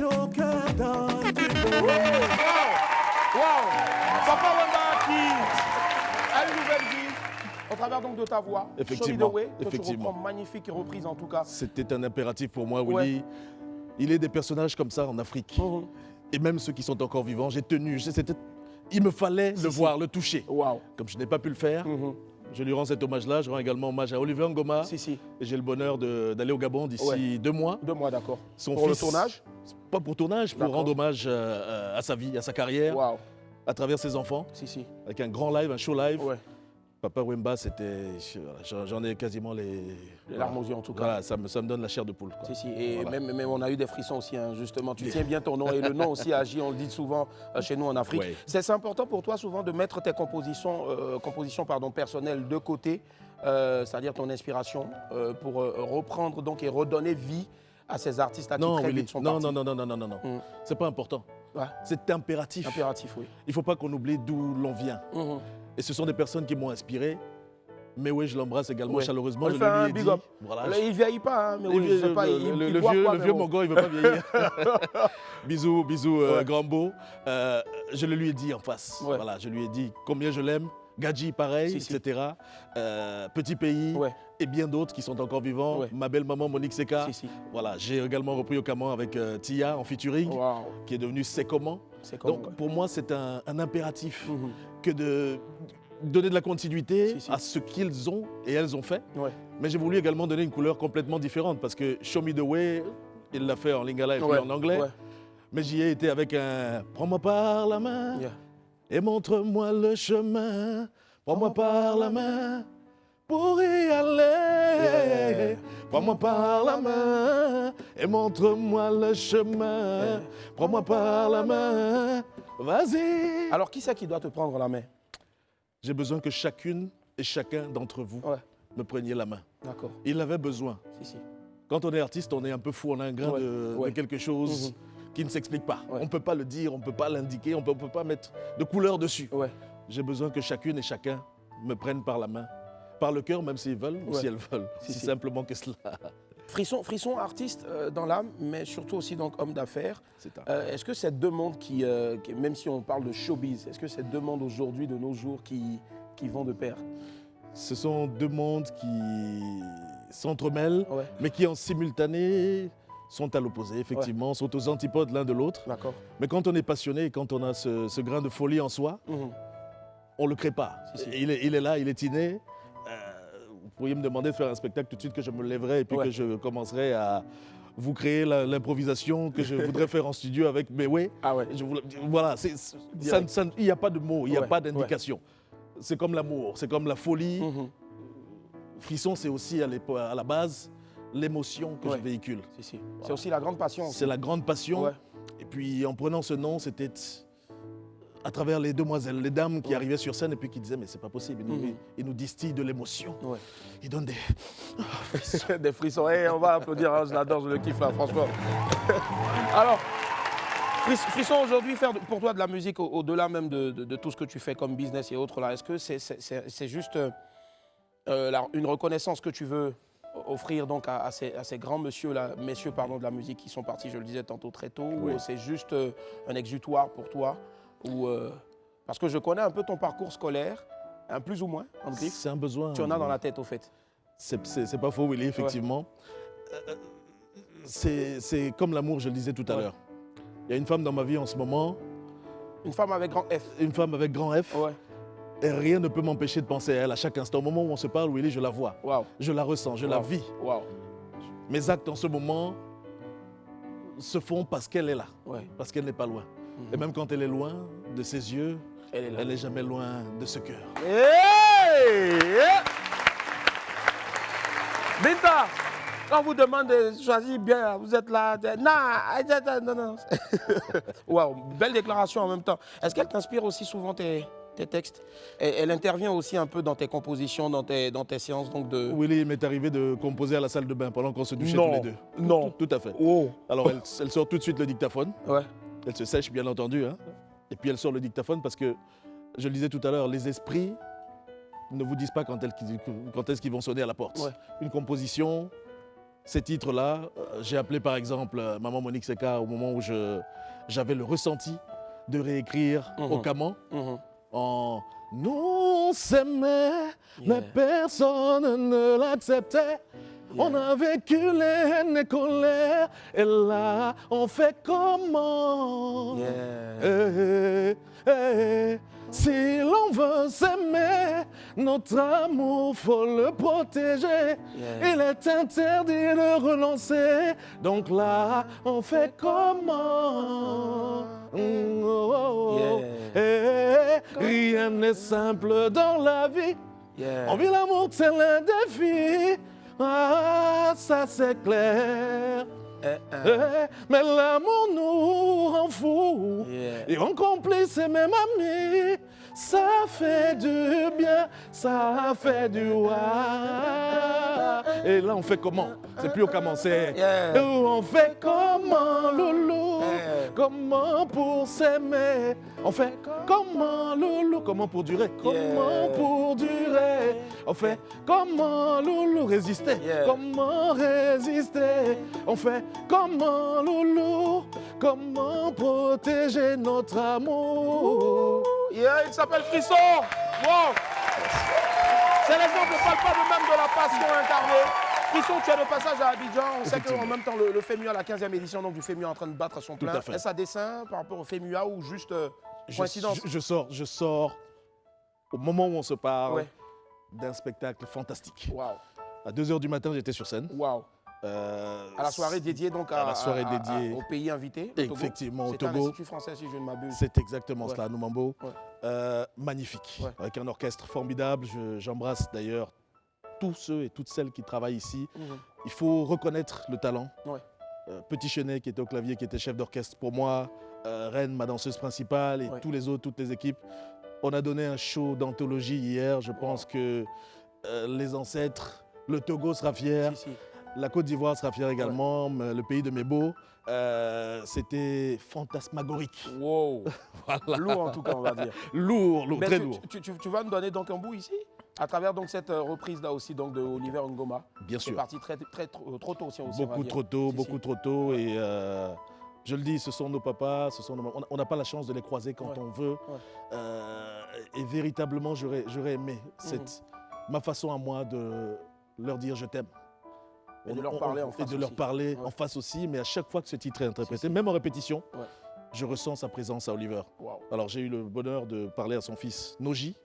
au cœur d'un Wow! Papa Wemba qui a une nouvelle vie au travers donc de ta voix. Effectivement. Show Me the Way, que Effectivement. tu reprends, magnifique reprise en tout cas. C'était un impératif pour moi, Willy. Il est des personnages comme ça en Afrique. Et même ceux qui sont encore vivants, j'ai tenu. Il me fallait le voir, le toucher. Wow. Comme je n'ai pas pu le faire, je lui rends cet hommage-là. Je rends également hommage à Olivier Ngoma. Si. Et j'ai le bonheur d'aller au Gabon d'ici 2 mois. 2 mois, d'accord. Son pour fils, le tournage? Pas pour tournage, pour rendre hommage à sa vie, à sa carrière, à travers ses enfants. Si. Avec un grand live, un show live. Ouais. Papa Wemba, c'était. J'en ai quasiment les larmes aux yeux en tout cas. Voilà, ça me donne la chair de poule. Quoi. Si. Et voilà. même on a eu des frissons aussi, hein, justement. Tu tiens bien ton nom et le nom aussi agit, on le dit souvent chez nous en Afrique. Ouais. C'est important pour toi souvent de mettre tes compositions personnelles de côté, c'est-à-dire ton inspiration, pour reprendre donc et redonner vie à ces artistes-là qui très vite sont partis. Non. C'est pas important. Ouais. C'est impératif. Impératif, oui. Il ne faut pas qu'on oublie d'où l'on vient. Et ce sont des personnes qui m'ont inspiré. Mais oui, je l'embrasse également chaleureusement. On Je lui fait le lui un ai big dit. up. Voilà, Il ne vieillit pas, hein, mais oui, je sais pas. Le vieux Mongo, il ne veut pas vieillir. Bisous, grand beau. Je le lui ai dit en face. Ouais. Voilà, je lui ai dit combien je l'aime. Gadji, pareil, etc. Petit Pays et bien d'autres qui sont encore vivants. Ma belle maman Monique Seka. Voilà, j'ai également repris au Caman avec Tia en featuring, qui est devenu C'est comment. Donc pour moi, c'est un impératif que de donner de la continuité à ce qu'ils ont et elles ont fait. Mais j'ai voulu également donner une couleur complètement différente parce que Show Me the Way, il l'a fait en lingala et puis en anglais. Mais j'y ai été avec un Prends-moi par la main et montre-moi le chemin. Prends-moi par la main pour y aller. Prends-moi par la main et montre-moi le chemin. Prends-moi par la main. Vas-y. Alors, qui c'est qui doit te prendre la main? J'ai besoin que chacune et chacun d'entre vous me preniez la main. D'accord. Il avait besoin. Quand on est artiste, on est un peu fou, on a un grain de quelque chose qui ne s'explique pas. On ne peut pas le dire, on ne peut pas l'indiquer, on ne peut pas mettre de couleur dessus. J'ai besoin que chacune et chacun me prennent par la main, par le cœur, même s'ils veulent ou si elles veulent. Si simplement que cela. Frisson artiste dans l'âme, mais surtout aussi donc homme d'affaires. Est-ce que c'est deux mondes qui, même si on parle de showbiz, est-ce que c'est deux mondes aujourd'hui, de nos jours, qui vont de pair? Ce sont deux mondes qui s'entremêlent, mais qui en simultané sont à l'opposé, effectivement, sont aux antipodes l'un de l'autre. Mais quand on est passionné et quand on a ce grain de folie en soi, on ne le crée pas. Il est là, il est inné. Vous pourriez me demander de faire un spectacle tout de suite que je me lèverai et puis que je commencerai à vous créer l'improvisation que je voudrais faire en studio avec mes voilà, il n'y a pas de mots, il n'y a pas d'indication. C'est comme l'amour, c'est comme la folie. Frisson, c'est aussi à la base l'émotion que je véhicule. C'est aussi la grande passion. C'est la grande passion. Et puis en prenant ce nom, c'était à travers les demoiselles, les dames qui arrivaient sur scène et puis qui disaient mais c'est pas possible, ils nous distillent de l'émotion. Ils donnent des des frissons. Hey, on va applaudir, hein, je l'adore, je le kiffe là, franchement. Alors, Frisson, aujourd'hui, faire pour toi de la musique au-delà même de tout ce que tu fais comme business et autres, là, est-ce que c'est juste une reconnaissance que tu veux offrir donc à ces grands messieurs de la musique qui sont partis, je le disais tantôt très tôt, ou c'est juste un exutoire pour toi parce que je connais un peu ton parcours scolaire, plus ou moins, en griffe. C'est un besoin. Tu en as dans la tête, au fait. C'est pas faux, Willy, effectivement. C'est comme l'amour, je le disais tout à l'heure. Il y a une femme dans ma vie en ce moment. Une femme avec grand F. Une femme avec grand F. Et rien ne peut m'empêcher de penser à elle à chaque instant. Au moment où on se parle, Willy, je la vois. Je la ressens, je la vis. Mes actes en ce moment se font parce qu'elle est là, parce qu'elle n'est pas loin. Et même quand elle est loin de ses yeux, elle n'est jamais loin de ce cœur. Binta, quand on vous demande de choisir bien, vous êtes là. Non. Waouh, belle déclaration en même temps. Est-ce qu'elle t'inspire aussi souvent tes textes? Elle intervient aussi un peu dans tes compositions, dans tes séances donc de... Willy, il m'est arrivé de composer à la salle de bain pendant qu'on se douchait tous les deux. Non. Tout à fait. Alors elle sort tout de suite le dictaphone. Elle se sèche bien entendu. Hein. Et puis elle sort le dictaphone parce que, je le disais tout à l'heure, les esprits ne vous disent pas quand est-ce qu'ils vont sonner à la porte. Une composition, ces titres-là. J'ai appelé par exemple Maman Monique Seka au moment où j'avais le ressenti de réécrire au Caman en « Nous on s'aimait, mais personne ne l'acceptait. On a vécu les haines et colères, et là on fait comment? Si l'on veut s'aimer, notre amour faut le protéger. Il est interdit de renoncer, donc là on fait comment? Rien n'est simple dans la vie. On vit l'amour tel un défi. Ah, ça c'est clair. Mais l'amour nous rend fous. Et on complice et même amis. Ça fait du bien, ça fait du wa. Et là on fait comment? C'est plus au Caman, c'est on fait comment, loulou? Comment pour s'aimer? On fait comment, loulou? Comment pour durer? Comment pour durer? On fait comment, loulou? Résister? Comment résister? On fait comment, loulou? Comment protéger notre amour? Il s'appelle Frisson. Wow. C'est l'exemple palpable même de la passion incarnée. Frisson, tu es de passage à Abidjan. On sait qu'en même temps, le FEMUA, la 15e édition donc, du FEMUA est en train de battre son plein. Est-ce à dessein par rapport au FEMUA ou juste coïncidence? Je sors au moment où on se parle d'un spectacle fantastique. Wow. À 2h du matin, j'étais sur scène. Wow. À la soirée dédiée donc au pays invité. Effectivement, au Togo. C'est un institut français si je ne m'abuse. C'est exactement cela, à Numambo. Magnifique, avec un orchestre formidable. J'embrasse d'ailleurs tous ceux et toutes celles qui travaillent ici. Il faut reconnaître le talent. Petit Chenet qui était au clavier, qui était chef d'orchestre pour moi, Reine, ma danseuse principale et tous les autres, toutes les équipes. On a donné un show d'anthologie hier. Je pense que les ancêtres, le Togo sera fier. La Côte d'Ivoire sera fière également, le pays de mes beaux. C'était fantasmagorique. Wow. Voilà. Lourd en tout cas, on va dire. Lourd, très lourd. Tu vas nous donner donc un bout ici, à travers donc cette reprise là aussi donc de Oliver Ngoma. Bien sûr. C'est parti trop tôt aussi. Beaucoup trop tôt. Et je le dis, ce sont nos papas, on n'a pas la chance de les croiser quand on veut. Et véritablement, j'aurais aimé ma façon à moi de leur dire je t'aime. Et de leur parler en face. Et de leur parler en face aussi, mais à chaque fois que ce titre est interprété, même en répétition, je ressens sa présence à Oliver. Wow. Alors j'ai eu le bonheur de parler à son fils Noji,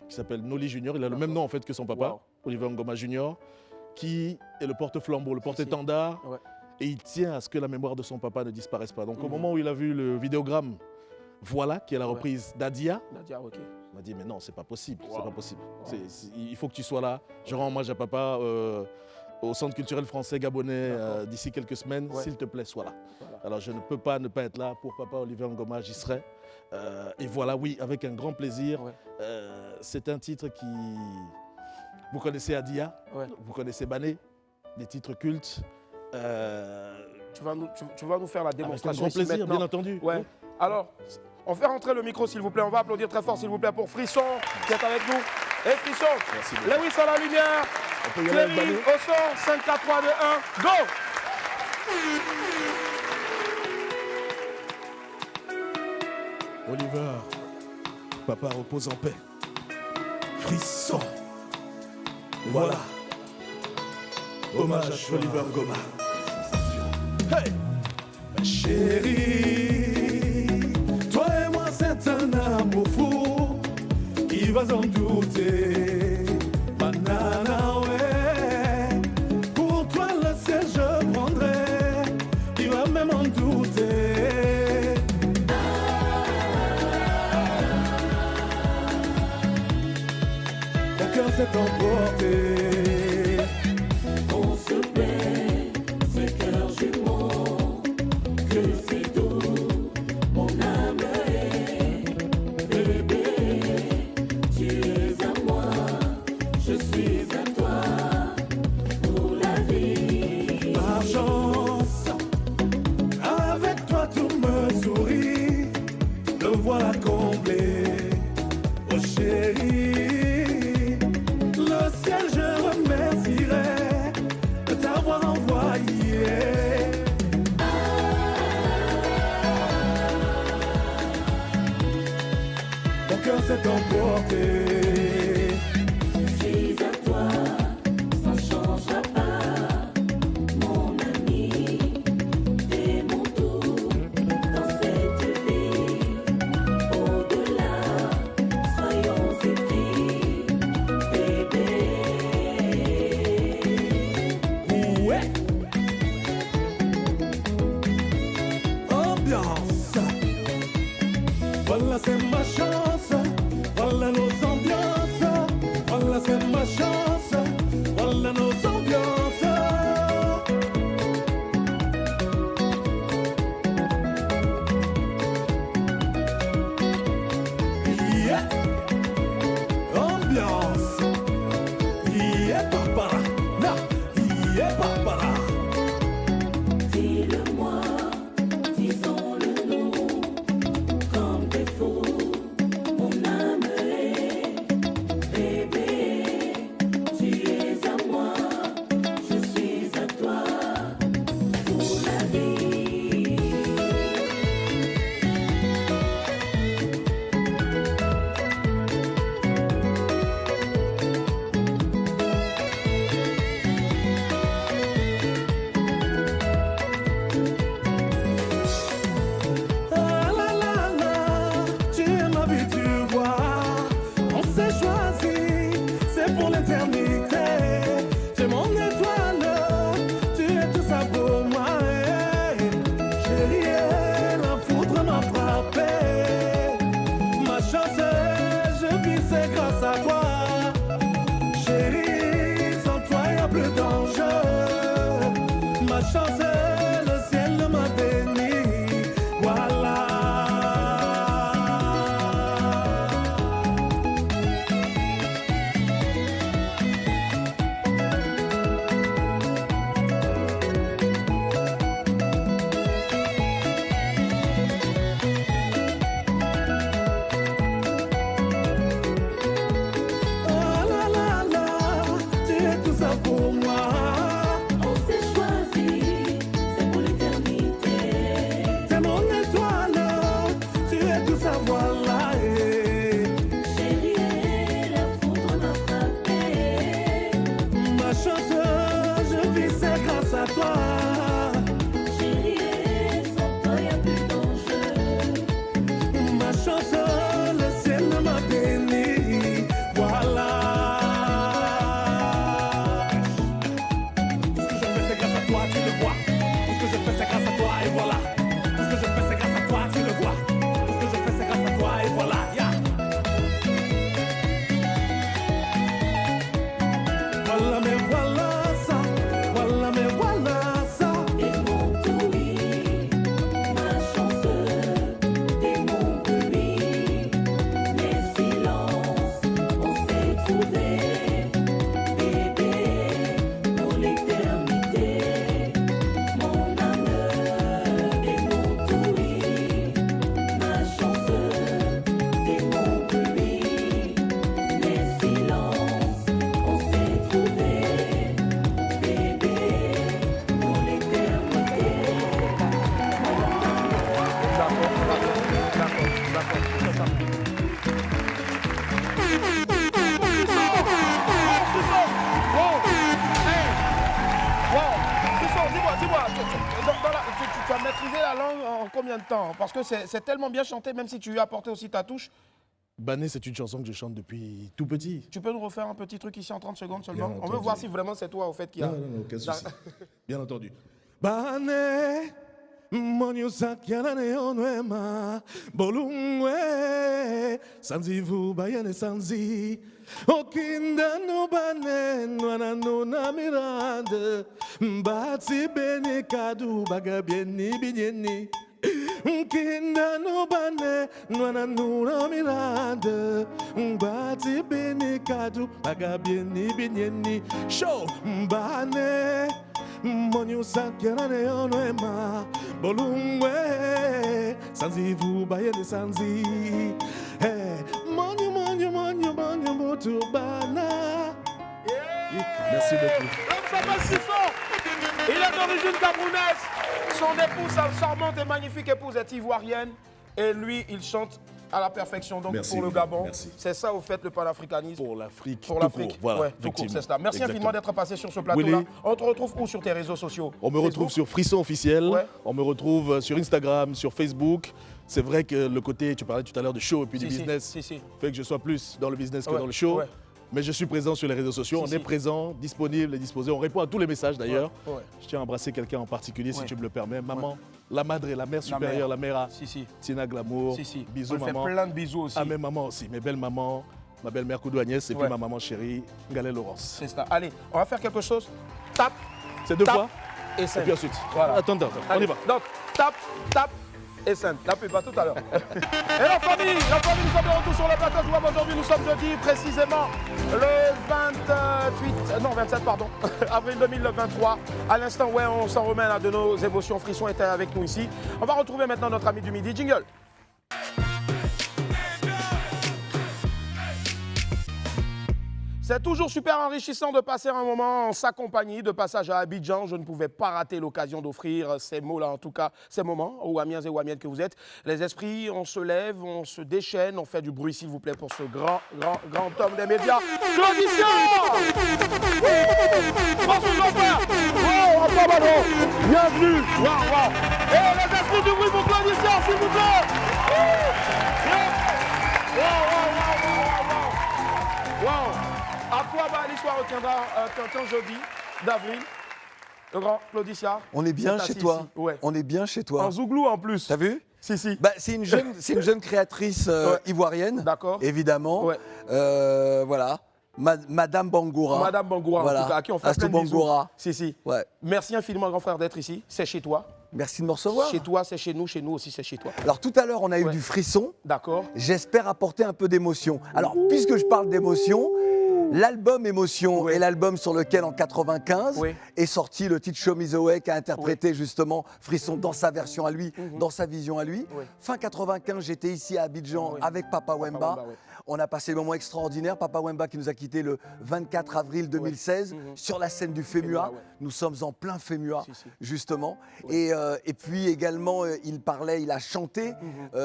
qui s'appelle Noli Junior. Il a le même nom en fait que son papa, Oliver Ngoma Junior, qui est le porte-flambeau, le porte-étendard. Et il tient à ce que la mémoire de son papa ne disparaisse pas. Donc au moment où il a vu le vidéogramme Voilà, qui est la reprise d'Adia, il m'a dit mais non, c'est pas possible, c'est pas possible. Il faut que tu sois là. Je rends hommage à papa au Centre culturel français gabonais d'ici quelques semaines. S'il te plaît, sois là. Voilà. Alors je ne peux pas ne pas être là pour papa Oliver Ngoma, j'y serai. Et voilà, oui, avec un grand plaisir. C'est un titre qui... Vous connaissez Adia, vous connaissez Bané, des titres cultes. Tu vas nous faire la démonstration. Avec un grand plaisir, bien entendu. Ouais. Alors, on fait rentrer le micro s'il vous plaît. On va applaudir très fort s'il vous plaît pour Frisson qui est avec nous. Et Frisson, Lewis à la lumière, Cléry au son, 5, 4, 3, 2, 1, go! Oliver, papa repose en paix. Frisson. Voilà. Hommage à Oliver Ngoma. Hey! Ma chérie, toi et moi c'est un amour fou, qui va en douter. Banana, ouais. Pour toi le ciel je prendrai, qui va même en douter. Mon cœur s'est emporté. On se plaît, c'est cœur jumeau, que c'est doux, mon âme est. Bébé, tu es à moi, je suis à toi, pour la vie. Par chance, avec toi tout me sourit, le voilà comblé. Oh chérie, le ciel je remercierai de t'avoir envoyé. cœur s'est emporté. Je suis à toi, ça ne changera pas, mon ami. T'es mon tout dans cette vie. Au-delà, soyons unis, bébé. Ouais. Ambiance. Voilà c'est ma chance. Voilà nos ambiances. Voilà c'est ma chance. Voilà nos ambiances. Yeah. Ambiance. Yeah, papa. Là. Yeah, papa. Dis-le-moi, disons-le-nous, comme des fous, mon âme est, bébé, tu es à moi, je suis à toi, pour la vie. Ah la la la, tu es ma vie, tu vois. On s'est choisi, c'est pour l'éternité. Tu es mon étoile, tu es tout ça pour moi. Chérie, la foudre m'a frappé. Ma chance, je vis, c'est grâce à toi. Chérie, sans toi, y a plus d'enjeu. Ma chance, le ciel m'a béni. Voilà. Ah la la la, tu es tout ça pour moi. On s'est choisi, c'est pour l'éternité. T'es mon étoile, tu es tout ça, voilà. Chérie, la foudre m'a frappé. Ma chance, je vis, c'est grâce à toi. Chérie, sans toi y a plus d'enjeu. Ma chance, le ciel m'a béni. Voilà. Tout ce que je fais, c'est grâce à toi, tu le vois. Tout ce que je fais, c'est grâce à toi, et voilà. Tout ce que je fais, c'est grâce à toi, tu le vois. Tout ce que je fais, c'est grâce à toi, et voilà. Yeah. Voilà, mais voilà ça. Voilà, mais voilà ça. T'es mon tout, oui, ma chance, t'es mon bruit, mes silences, on s'est trouvés, bébé, pour l'éternité, mon âme, t'es mon tout, oui, ma chance, t'es mon bruit, mes silences, on s'est trouvés, bébé, pour l'éternité. Dis-moi, tu as maîtrisé la langue en combien de temps? Parce que c'est tellement bien chanté, même si tu lui as apporté aussi ta touche. Bané, c'est une chanson que je chante depuis tout petit. Tu peux nous refaire un petit truc ici en 30 secondes seulement? Bien On veut entendu. voir si vraiment c'est toi au fait qui a... Non, aucun souci. Bien entendu. Bane, monyo sakyana onwema, bolungwe, sanzi vu bayane sanzi, okinda no bane, nwana no na mirande, mbati bene kadu baga bieni binyeni. Kinda no bane, nwana no na mirande, mbati bene kadu baga bieni binyeni. Show, bane. Monyo sakyana onwema, bolungwe, sanzi vu bayane sanzi. Hey, monyo motu bana. Merci beaucoup. L'homme s'appelle Sifon. Il est d'origine camerounaise. Son épouse, sa charmante et magnifique épouse, est ivoirienne. Et lui, il chante à la perfection. Donc Merci, pour le Gabon, merci. c'est ça au fait le panafricanisme. Pour l'Afrique. Pour l'Afrique, Voilà, ouais, tout court, c'est ça. Merci infiniment d'être passé sur ce plateau-là. Willy. On te retrouve où sur tes réseaux sociaux? On me retrouve sur Frisson Officiel, Ouais. on me retrouve sur Instagram, sur Facebook. C'est vrai que le côté, tu parlais tout à l'heure de show et puis du business, fait que je sois plus dans le business que dans le show. Ouais. Mais je suis présent sur les réseaux sociaux, on est présent, disponible et disposé. On répond à tous les messages d'ailleurs. Ouais, ouais. Je tiens à embrasser quelqu'un en particulier si Ouais. tu me le permets. Maman, la madre, la mère supérieure, la mère à Tina Glamour. Bisous On maman. fait plein de bisous aussi. À mes mamans aussi, mes belles mamans, ma belle-mère Koudou Agnès et puis ma maman chérie, Galère Laurence. C'est ça. Allez, on va faire quelque chose. Tape. C'est deux fois et scène. Et puis ensuite. Voilà. Attends, on y va. Donc, tape, tape et scène. La pub, à tout à l'heure. Et la famille, nous sommes de retour sur le plateau de Web. Aujourd'hui, nous sommes jeudi, précisément le 27 avril 2023. À l'instant, ouais, on s'en remet à de nos émotions. Frisson était avec nous ici. On va retrouver maintenant notre ami du midi. Jingle. C'est toujours super enrichissant de passer un moment en sa compagnie. De passage à Abidjan, je ne pouvais pas rater l'occasion d'offrir ces mots-là, en tout cas ces moments, aux Amiens et aux Amiennes que vous êtes. Les esprits, on se lève, on se déchaîne, on fait du bruit, s'il vous plaît, pour ce grand homme des médias. Claudicien! Bonjour, mon frère! Wow, encore ballon! Bienvenue! Wow! Et les esprits du bruit pour Claudicien, s'il vous plaît! Wow! À quoi l'histoire retiendra qu'un jeudi d'avril, le grand Claudicia. On est bien chez toi. Ouais. On est bien chez toi. En zouglou en plus. T'as vu? Si. Bah, c'est une jeune créatrice ivoirienne. D'accord. Évidemment. Ouais. Voilà. Madame Bangoura. Madame Bangoura, voilà. en tout cas, à qui on fait Astou plein de bisous. Bangoura. Si. Ouais. Merci infiniment, grand frère, d'être ici. C'est chez toi. Merci de me recevoir. Chez toi, c'est chez nous aussi, c'est chez toi. Alors tout à l'heure, on a eu du frisson. D'accord. J'espère apporter un peu d'émotion. Alors, puisque je parle d'émotion, l'album Émotion est l'album sur lequel, en 95, est sorti le titre Show Me the Way, qui a interprété justement Frisson dans sa version à lui, dans sa vision à lui. Fin 95, j'étais ici à Abidjan avec Papa Wemba. On a passé des moments extraordinaires. Papa Wemba qui nous a quittés le 24 avril 2016 sur la scène du FEMUA. Nous sommes en plein FEMUA, justement. Et puis également, il a chanté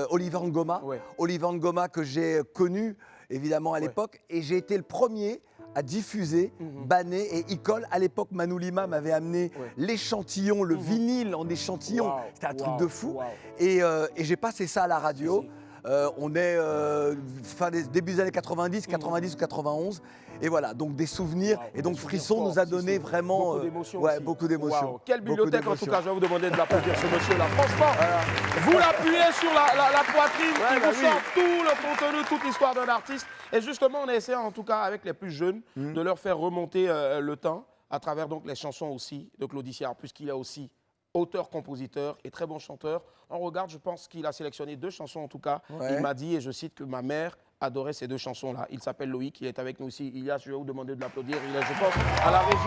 Oliver Ngoma. Oliver Ngoma que j'ai connu évidemment à l'époque. Et j'ai été le premier à diffuser Bané et Icole. À l'époque, Manu Lima m'avait amené l'échantillon, le vinyle en échantillon. C'était un truc de fou. Et j'ai passé ça à la radio. On est début des années 90 ou 91. Et voilà, donc des souvenirs. Et donc Frisson nous a donné vraiment beaucoup d'émotions. Quelle bibliothèque en tout cas, je vais vous demander de l'applaudir ce monsieur-là. Franchement, vous l'appuyez sur la poitrine, il vous sort tout le contenu, toute l'histoire d'un artiste. Et justement, on a essayé en tout cas avec les plus jeunes de leur faire remonter le temps à travers donc les chansons aussi de Claudicia, puisqu'il est aussi auteur, compositeur et très bon chanteur. On regarde, je pense qu'il a sélectionné 2 chansons en tout cas. Il m'a dit, et je cite, que ma mère adorait ces 2 chansons-là. Il s'appelle Loïc, il est avec nous ici. Ilias, je vais vous demander de l'applaudir. Il est, je pense, à la régie.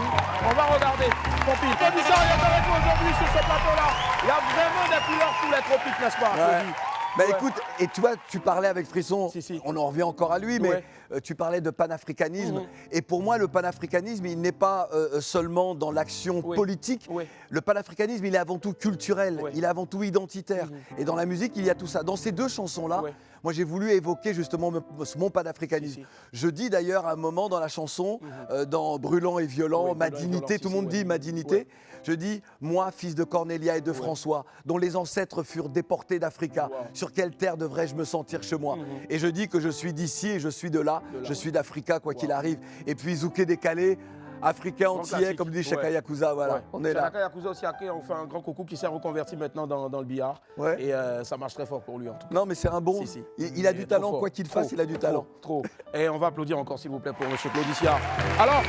On va regarder. Tropique. Claudicia, il est avec nous aujourd'hui sur ce plateau-là. Il y a vraiment des couleurs sous les tropiques, n'est-ce pas, Claudie? Bah écoute, et toi, tu parlais avec Frisson, on en revient encore à lui, mais tu parlais de panafricanisme. Et pour moi, le panafricanisme, il n'est pas seulement dans l'action politique. Le panafricanisme, il est avant tout culturel, il est avant tout identitaire. Et dans la musique, il y a tout ça. Dans ces 2 chansons-là, moi, j'ai voulu évoquer justement mon panafricanisme. Je dis d'ailleurs à un moment dans la chanson, dans Brûlant et Violent, ma dignité, tout le monde dit ma dignité. Je dis, moi, fils de Cornélia et de François, dont les ancêtres furent déportés d'Africa, sur quelle terre devrais-je me sentir chez moi? Et je dis que je suis d'ici et je suis de là, je suis d'Africa, quoi qu'il arrive. Et puis, Zouké décalé, Africain entier, comme dit Chaka Yakuza, voilà, on est là. Chaka Yakuza aussi, on fait un grand coucou qui s'est reconverti maintenant dans le billard. Et ça marche très fort pour lui en tout cas. Non mais c'est un bon, il a du talent, quoi qu'il fasse, il a du talent. Trop. Et on va applaudir encore s'il vous plaît pour monsieur Claudicia. Alors,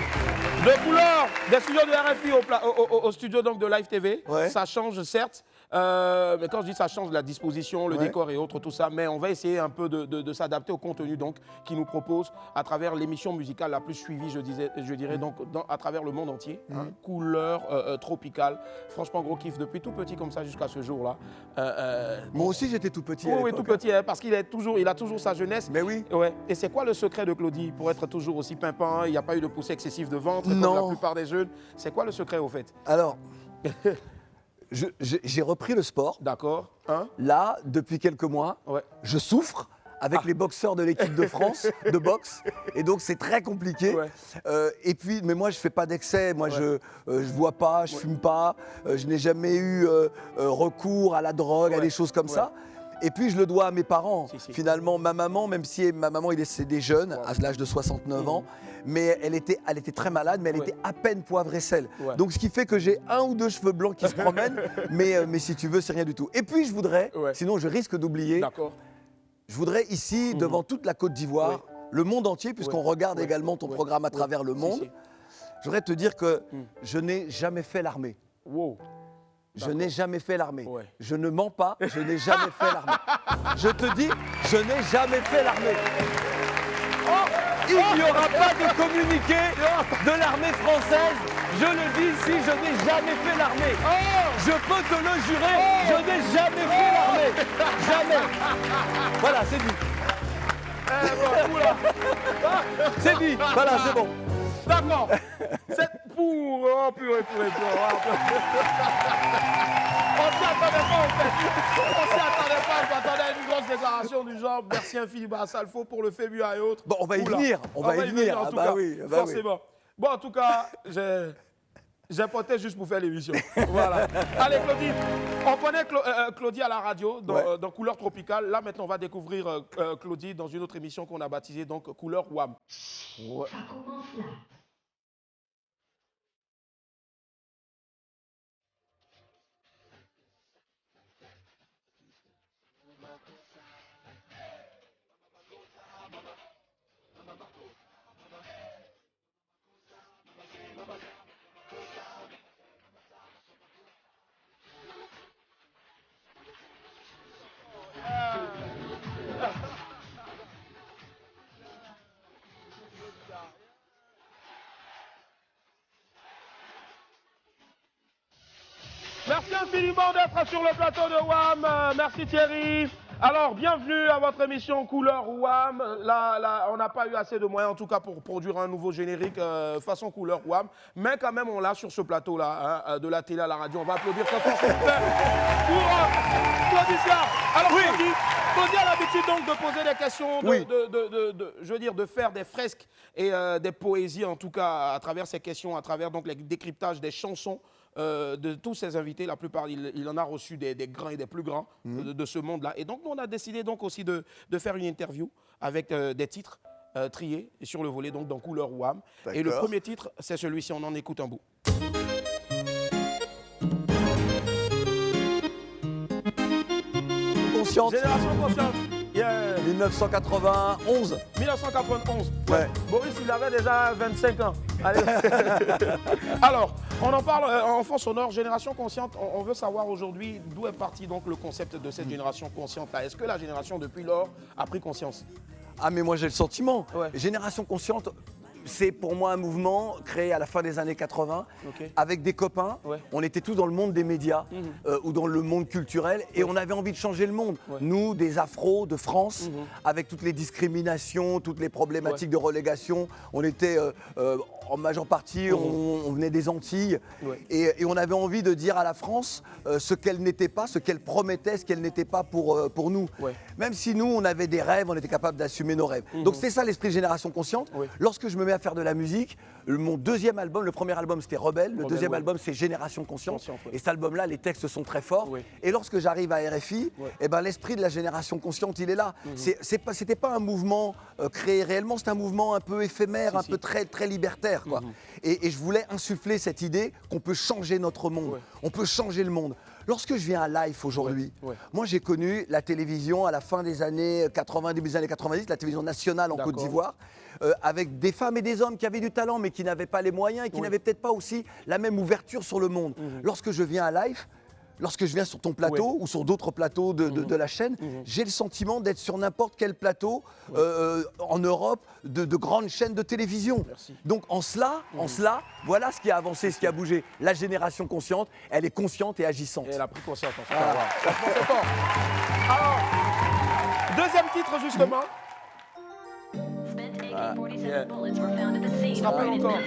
de couleur des studios de RFI au studio donc de Live TV, ça change certes. Mais quand je dis ça change la disposition, le décor et autres, tout ça, mais on va essayer un peu de s'adapter au contenu donc qu'il nous propose à travers l'émission musicale la plus suivie, je dirais donc à travers le monde entier. Couleur tropicale. Franchement, gros kiff depuis tout petit comme ça jusqu'à ce jour-là. Moi aussi j'étais tout petit. Oui, tout petit, parce qu'il a toujours sa jeunesse. Mais oui. Et c'est quoi le secret de Claudie pour être toujours aussi pimpant? Il n'y a pas eu de poussée excessive de ventre comme la plupart des jeunes. C'est quoi le secret au fait? Alors. J'ai repris le sport. D'accord. Hein? Là, depuis quelques mois, je souffre avec les boxeurs de l'équipe de France de boxe. Et donc, c'est très compliqué. Et puis, mais moi, je ne fais pas d'excès. Moi, je ne bois pas, je ne fume pas. Je n'ai jamais eu recours à la drogue, à des choses comme ça. Et puis, je le dois à mes parents. Finalement, ma maman, même si ma maman est décédée jeune, à l'âge de 69 ans, mais elle était très malade, mais elle était à peine poivre et sel. Donc, ce qui fait que j'ai 1 ou 2 cheveux blancs qui se promènent, mais si tu veux, c'est rien du tout. Et puis, je voudrais, sinon je risque d'oublier, je voudrais ici, devant toute la Côte d'Ivoire, le monde entier, puisqu'on regarde également ton programme à travers le monde, je voudrais te dire que je n'ai jamais fait l'armée. Je n'ai jamais fait l'armée. Je ne mens pas, je n'ai jamais fait l'armée. Je te dis, je n'ai jamais fait l'armée. Il n'y aura pas de communiqué de l'armée française. Je le dis ici, je n'ai jamais fait l'armée. Je peux te le jurer, je n'ai jamais fait l'armée. Jamais. Voilà, c'est dit. C'est dit. Voilà, c'est bon. D'accord. C'est pour... Oh, purée. On s'y attendait pas, en fait. On s'attendait à une grosse déclaration du genre merci infiniment à Salfo pour le FEBUA et autres. Bon, on va y venir. On va y venir. En tout cas, forcément. Bon, en tout cas, j'ai porté juste pour faire l'émission. Voilà. Allez, Claudie. On connaît Claudie à la radio dans Couleur Tropicale. Là, maintenant, on va découvrir Claudie dans une autre émission qu'on a baptisée donc Couleur WAM. Ça commence là. Merci infiniment d'être sur le plateau de WAM. Merci Thierry. Alors, bienvenue à votre émission Couleur WAM. Là, on n'a pas eu assez de moyens, en tout cas, pour produire un nouveau générique façon Couleur WAM. Mais quand même, on l'a sur ce plateau-là, hein, de la télé à la radio. On va applaudir très fort, s'il vous plaît, pour Claudicia. Alors, Claudia a l'habitude donc de poser des questions, je veux dire, de faire des fresques et des poésies, en tout cas, à travers ces questions, à travers donc les décryptages des chansons. De tous ces invités, la plupart, il en a reçu des grands et des plus grands de ce monde-là. Et donc, nous, on a décidé donc aussi de faire une interview avec des titres triés sur le volet, donc dans Couleur WAM. Et le premier titre, c'est celui-ci, on en écoute un bout. Consciente. Génération consciente. 1991. 1991. Ouais. Boris, il avait déjà 25 ans. Allez. Alors, on en parle, enfant sonore, génération consciente. On veut savoir aujourd'hui d'où est parti donc le concept de cette génération consciente-là. Est-ce que la génération depuis lors a pris conscience? Ah, mais moi j'ai le sentiment. Génération consciente, c'est pour moi un mouvement créé à la fin des années 80 avec des copains. On était tous dans le monde des médias ou dans le monde culturel et on avait envie de changer le monde. Nous, des afros de France, avec toutes les discriminations, toutes les problématiques de relégation, on était en majeure partie, on venait des Antilles et on avait envie de dire à la France ce qu'elle n'était pas, ce qu'elle promettait, ce qu'elle n'était pas pour nous. Même si nous, on avait des rêves, on était capable d'assumer nos rêves. Donc c'est ça l'esprit Génération Consciente. Lorsque je me mets à faire de la musique, mon deuxième album, le premier album c'était Rebelle, le deuxième album c'est Génération Consciente. Et cet album-là, les textes sont très forts. Et lorsque j'arrive à RFI, eh ben, l'esprit de la Génération Consciente, il est là. C'était pas un mouvement créé réellement, c'est un mouvement un peu éphémère, un peu très libertaire. Quoi. Et je voulais insuffler cette idée qu'on peut changer notre monde, on peut changer le monde. Lorsque je viens à Life aujourd'hui, moi j'ai connu la télévision à la fin des années 80, début des années 90, la télévision nationale en Côte d'Ivoire, avec des femmes et des hommes qui avaient du talent mais qui n'avaient pas les moyens et qui n'avaient peut-être pas aussi la même ouverture sur le monde. Lorsque je viens à Life, lorsque je viens sur ton plateau ou sur d'autres plateaux de la chaîne, j'ai le sentiment d'être sur n'importe quel plateau en Europe de grandes chaînes de télévision. Donc en cela, voilà ce qui a avancé, ce qui a bougé. La génération consciente, elle est consciente et agissante. Et elle a pris conscience. C'est fort. Alors, deuxième titre justement. On se rappelle encore.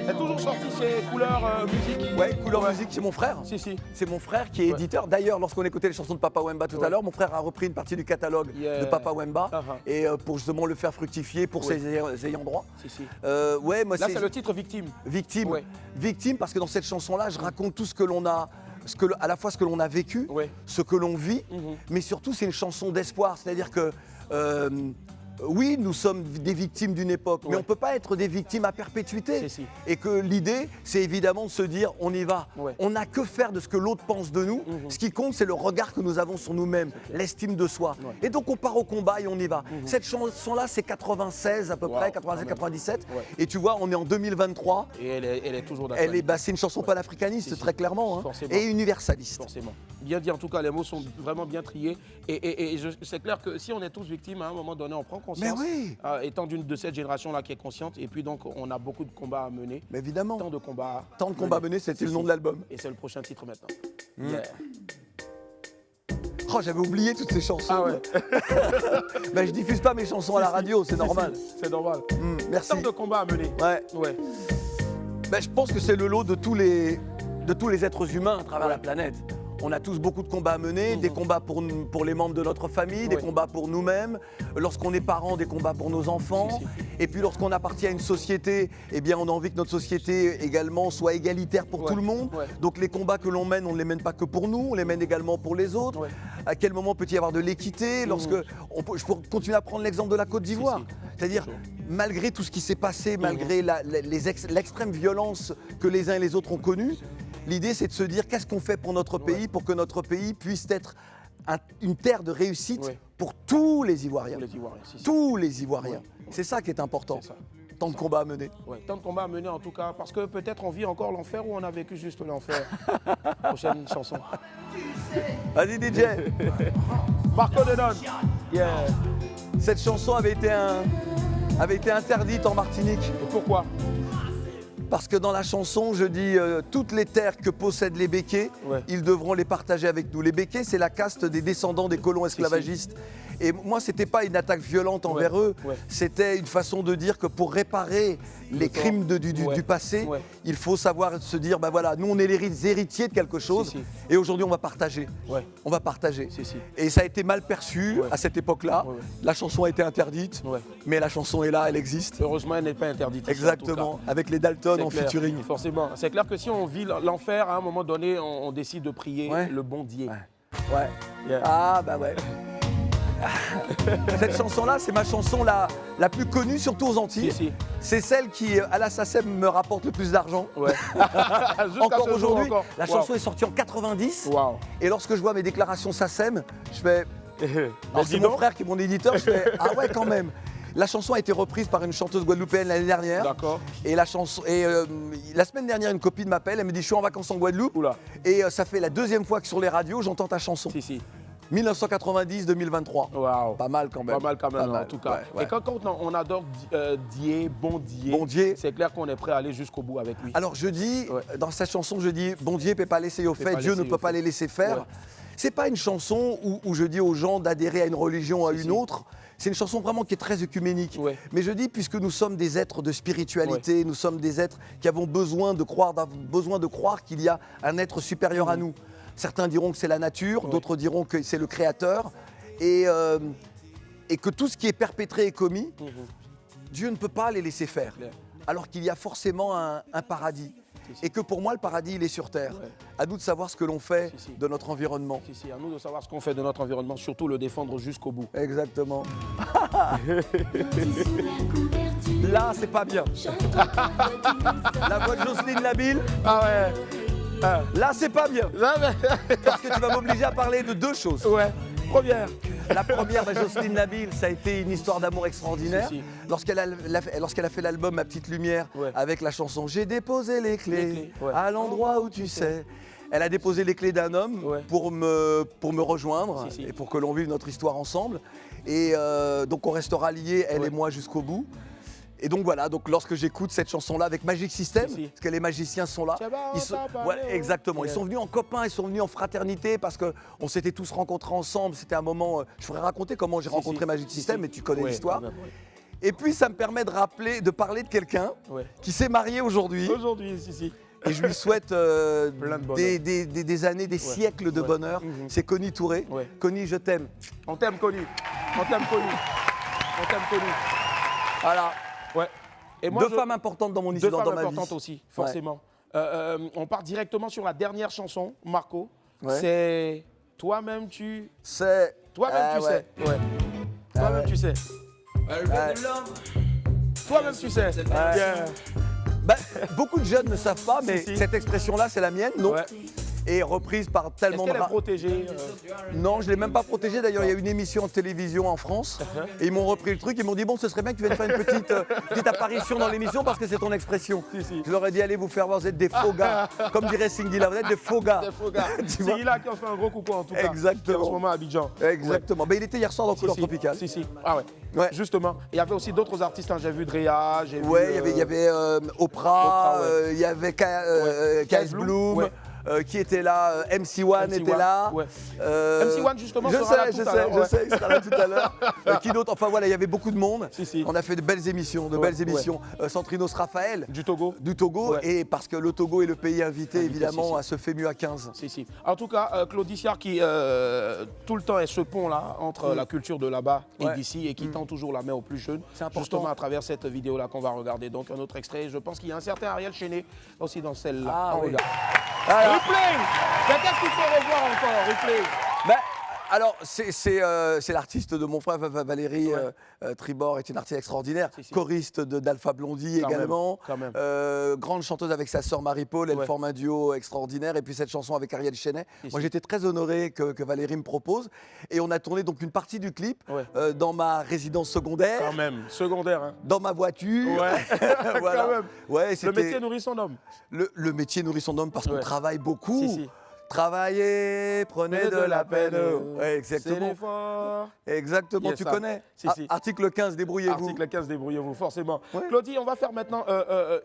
est toujours sorti chez Couleur Musique. Ouais, Couleur Musique, c'est mon frère. Si. C'est mon frère qui est éditeur. D'ailleurs, lorsqu'on écoutait les chansons de Papa Wemba tout à l'heure, mon frère a repris une partie du catalogue de Papa Wemba et pour justement le faire fructifier pour ses ayants droit. Ouais, moi, là, c'est le titre Victime. Victime. Victime parce que dans cette chanson-là, je raconte tout ce que l'on a. À la fois ce que l'on a vécu, ce que l'on vit, mais surtout c'est une chanson d'espoir. C'est-à-dire que oui, nous sommes des victimes d'une époque, mais on ne peut pas être des victimes à perpétuité. Et que l'idée, c'est évidemment de se dire, on y va. On n'a que faire de ce que l'autre pense de nous. Ce qui compte, c'est le regard que nous avons sur nous-mêmes, l'estime de soi. Et donc, on part au combat et on y va. Cette chanson-là, c'est 96 à peu près, 96-97. Et tu vois, on est en 2023. Et elle est toujours d'actualité. C'est une chanson panafricaniste, très clairement, hein, et universaliste. Forcément. Bien dit, en tout cas, les mots sont vraiment bien triés. Et c'est clair que si on est tous victimes, à un moment donné, on prend conscience. Mais oui. Étant de cette génération-là qui est consciente, et puis donc on a beaucoup de combats à mener. Mais évidemment. Tant de combats à mener, c'était le nom de l'album. Et c'est le prochain titre maintenant. Oh, j'avais oublié toutes ces chansons. Ah ouais. Mais je diffuse pas mes chansons à la radio, c'est normal. C'est normal. Merci. Tant de combats à mener. Ouais. Ben, je pense que c'est le lot de tous les êtres humains à travers la planète. On a tous beaucoup de combats à mener, des combats pour les membres de notre famille, des combats pour nous-mêmes. Lorsqu'on est parents, des combats pour nos enfants. Et puis lorsqu'on appartient à une société, eh bien on a envie que notre société également soit égalitaire pour tout le monde. Donc les combats que l'on mène, on ne les mène pas que pour nous, on les mène également pour les autres. À quel moment peut-il y avoir de l'équité je peux continuer à prendre l'exemple de la Côte d'Ivoire. C'est-à-dire, malgré tout ce qui s'est passé, malgré l'extrême violence que les uns et les autres ont connue, l'idée, c'est de se dire qu'est-ce qu'on fait pour notre pays, pour que notre pays puisse être une terre de réussite pour tous les Ivoiriens. Tous les Ivoiriens. C'est ça qui est important. Tant de combats à mener. Tant de combats à mener en tout cas, parce que peut-être on vit encore l'enfer ou on a vécu juste l'enfer. Prochaine chanson. Vas-y DJ. Marco Denon. Cette chanson avait été interdite en Martinique. Et pourquoi ? Parce que dans la chanson, je dis toutes les terres que possèdent les Békés, ils devront les partager avec nous. Les Békés, c'est la caste des descendants des colons esclavagistes. Et moi, c'était pas une attaque violente envers eux, c'était une façon de dire que pour réparer les crimes du passé, il faut savoir se dire, ben voilà, nous on est les héritiers de quelque chose, et aujourd'hui on va partager. On va partager. Et ça a été mal perçu à cette époque-là. La chanson a été interdite, mais la chanson est là, elle existe. Heureusement, elle n'est pas interdite. Exactement, avec les Dalton en featuring. Forcément. C'est clair que si on vit l'enfer, à un moment donné, on décide de prier le bon Dieu. Ah bah ouais. Cette chanson-là, c'est ma chanson la plus connue, surtout aux Antilles. C'est celle qui, à la SACEM, me rapporte le plus d'argent. Encore aujourd'hui. La chanson est sortie en 90. Et lorsque je vois mes déclarations SACEM, je fais... c'est mon frère qui est mon éditeur, je fais « Ah ouais, quand même !» La chanson a été reprise par une chanteuse guadeloupéenne l'année dernière. D'accord. Et la semaine dernière, une copine m'appelle, elle me dit « Je suis en vacances en Guadeloupe. » Et ça fait la deuxième fois que sur les radios, j'entends ta chanson. 1990-2023. Wow. Pas mal quand même. Pas mal quand même, en tout cas. Et quand on adore Dieu, bon Dieu, c'est clair qu'on est prêt à aller jusqu'au bout avec lui. Alors je dis, dans cette chanson, je dis, bon Dieu ne peut pas laisser au fait, Dieu ne peut pas les laisser faire. C'est pas une chanson où je dis aux gens d'adhérer à une religion ou à une autre. C'est une chanson vraiment qui est très œcuménique. Mais je dis, puisque nous sommes des êtres de spiritualité, nous sommes des êtres qui avons besoin de croire qu'il y a un être supérieur à nous. Certains diront que c'est la nature, d'autres diront que c'est le créateur. Et que tout ce qui est perpétré et commis, Dieu ne peut pas les laisser faire. Alors qu'il y a forcément un paradis. Et que pour moi, le paradis, il est sur Terre. À nous de savoir ce que l'on fait de notre environnement. À nous de savoir ce qu'on fait de notre environnement, surtout le défendre jusqu'au bout. Exactement. Là, c'est pas bien. La voix de Jocelyne Labille. Ah ouais. Là, c'est pas bien. Parce que tu vas m'obliger à parler de deux choses. Première. La première, Jocelyne Labille, ça a été une histoire d'amour extraordinaire. Lorsqu'elle a fait l'album Ma Petite Lumière, avec la chanson J'ai déposé les clés à l'endroit où tu sais. Elle a déposé les clés d'un homme pour me rejoindre et pour que l'on vive notre histoire ensemble. Et donc on restera liés, elle et moi, jusqu'au bout. Et donc voilà, lorsque j'écoute cette chanson-là avec Magic System, parce que les magiciens sont là, exactement, ils sont venus en copains, ils sont venus en fraternité parce qu'on s'était tous rencontrés ensemble, c'était un moment, je pourrais raconter comment j'ai rencontré Magic System, mais tu connais l'histoire. Et puis ça me permet de parler de quelqu'un qui s'est marié aujourd'hui. Aujourd'hui, si. Et je lui souhaite des années, des siècles de bonheur. C'est Connie Touré. Connie, je t'aime. On t'aime, Connie. On t'aime, Connie. On t'aime, Connie. Voilà. Ouais. Et moi, deux femmes importantes dans mon histoire, dans ma vie. Deux femmes importantes aussi, forcément. On part directement sur la dernière chanson, Marco. C'est Toi-même tu... C'est... Toi-même tu sais. Ouais. Toi-même tu sais. Toi-même tu sais. Bah, beaucoup de jeunes ne savent pas, mais cette expression-là, c'est la mienne, non? Et reprise par tellement de... Est-ce qu'elle est protégée Non, je ne l'ai même pas protégée. D'ailleurs, il y a une émission en télévision en France et ils m'ont repris le truc. Ils m'ont dit, bon, ce serait bien que tu viennes faire une petite apparition dans l'émission parce que c'est ton expression. Je leur ai dit, allez vous faire voir, vous êtes des faux gars. Comme dirait Singila, vous êtes des faux gars. Des faux gars. Singila qui en fait un gros coucou en tout cas. Exactement. En ce moment à Abidjan. Exactement. Mais il était hier soir dans Couleur Tropicale. Ah ouais. Justement. Il y avait aussi d'autres artistes. J'ai vu Drea, j'ai vu... il y avait Oprah, il y avait KS Bloom. Qui était là, MC1 était là. MC1 justement sera là tout à l'heure. Je sais, il sera là tout à l'heure. Qui d'autre? Enfin voilà, il y avait beaucoup de monde. On a fait de belles émissions, Centrinos Raphaël. Du Togo. Et parce que le Togo est le pays invité évidemment à ce FEMU à 15. En tout cas, Claude Issiard qui tout le temps est ce pont-là entre la culture de là-bas et d'ici et qui tend toujours la main aux plus jeunes. C'est important. Justement à travers cette vidéo-là qu'on va regarder. Donc un autre extrait. Je pense qu'il y a un certain Ariel Chené aussi dans celle-là. Ah oui. Replay. Mais qu'est-ce qu'il faut revoir encore, Replay? Alors, c'est l'artiste de mon frère Valérie Tribord, est une artiste extraordinaire, choriste d'Alpha Blondie également, grande chanteuse avec sa sœur Marie-Paul, elle forme un duo extraordinaire, et puis cette chanson avec Ariel Chenet. Moi j'étais très honoré que Valérie me propose, et on a tourné donc une partie du clip dans ma résidence secondaire. Quand même, secondaire. Hein. Dans ma voiture. Voilà. Quand même. Le métier nourrit son homme. Le métier nourrit son homme parce qu'on travaille beaucoup. Travaillez, prenez de la peine. Exactement. Exactement, tu connais. Article 15, débrouillez-vous. Article 15, débrouillez-vous, forcément. Claudie, on va faire maintenant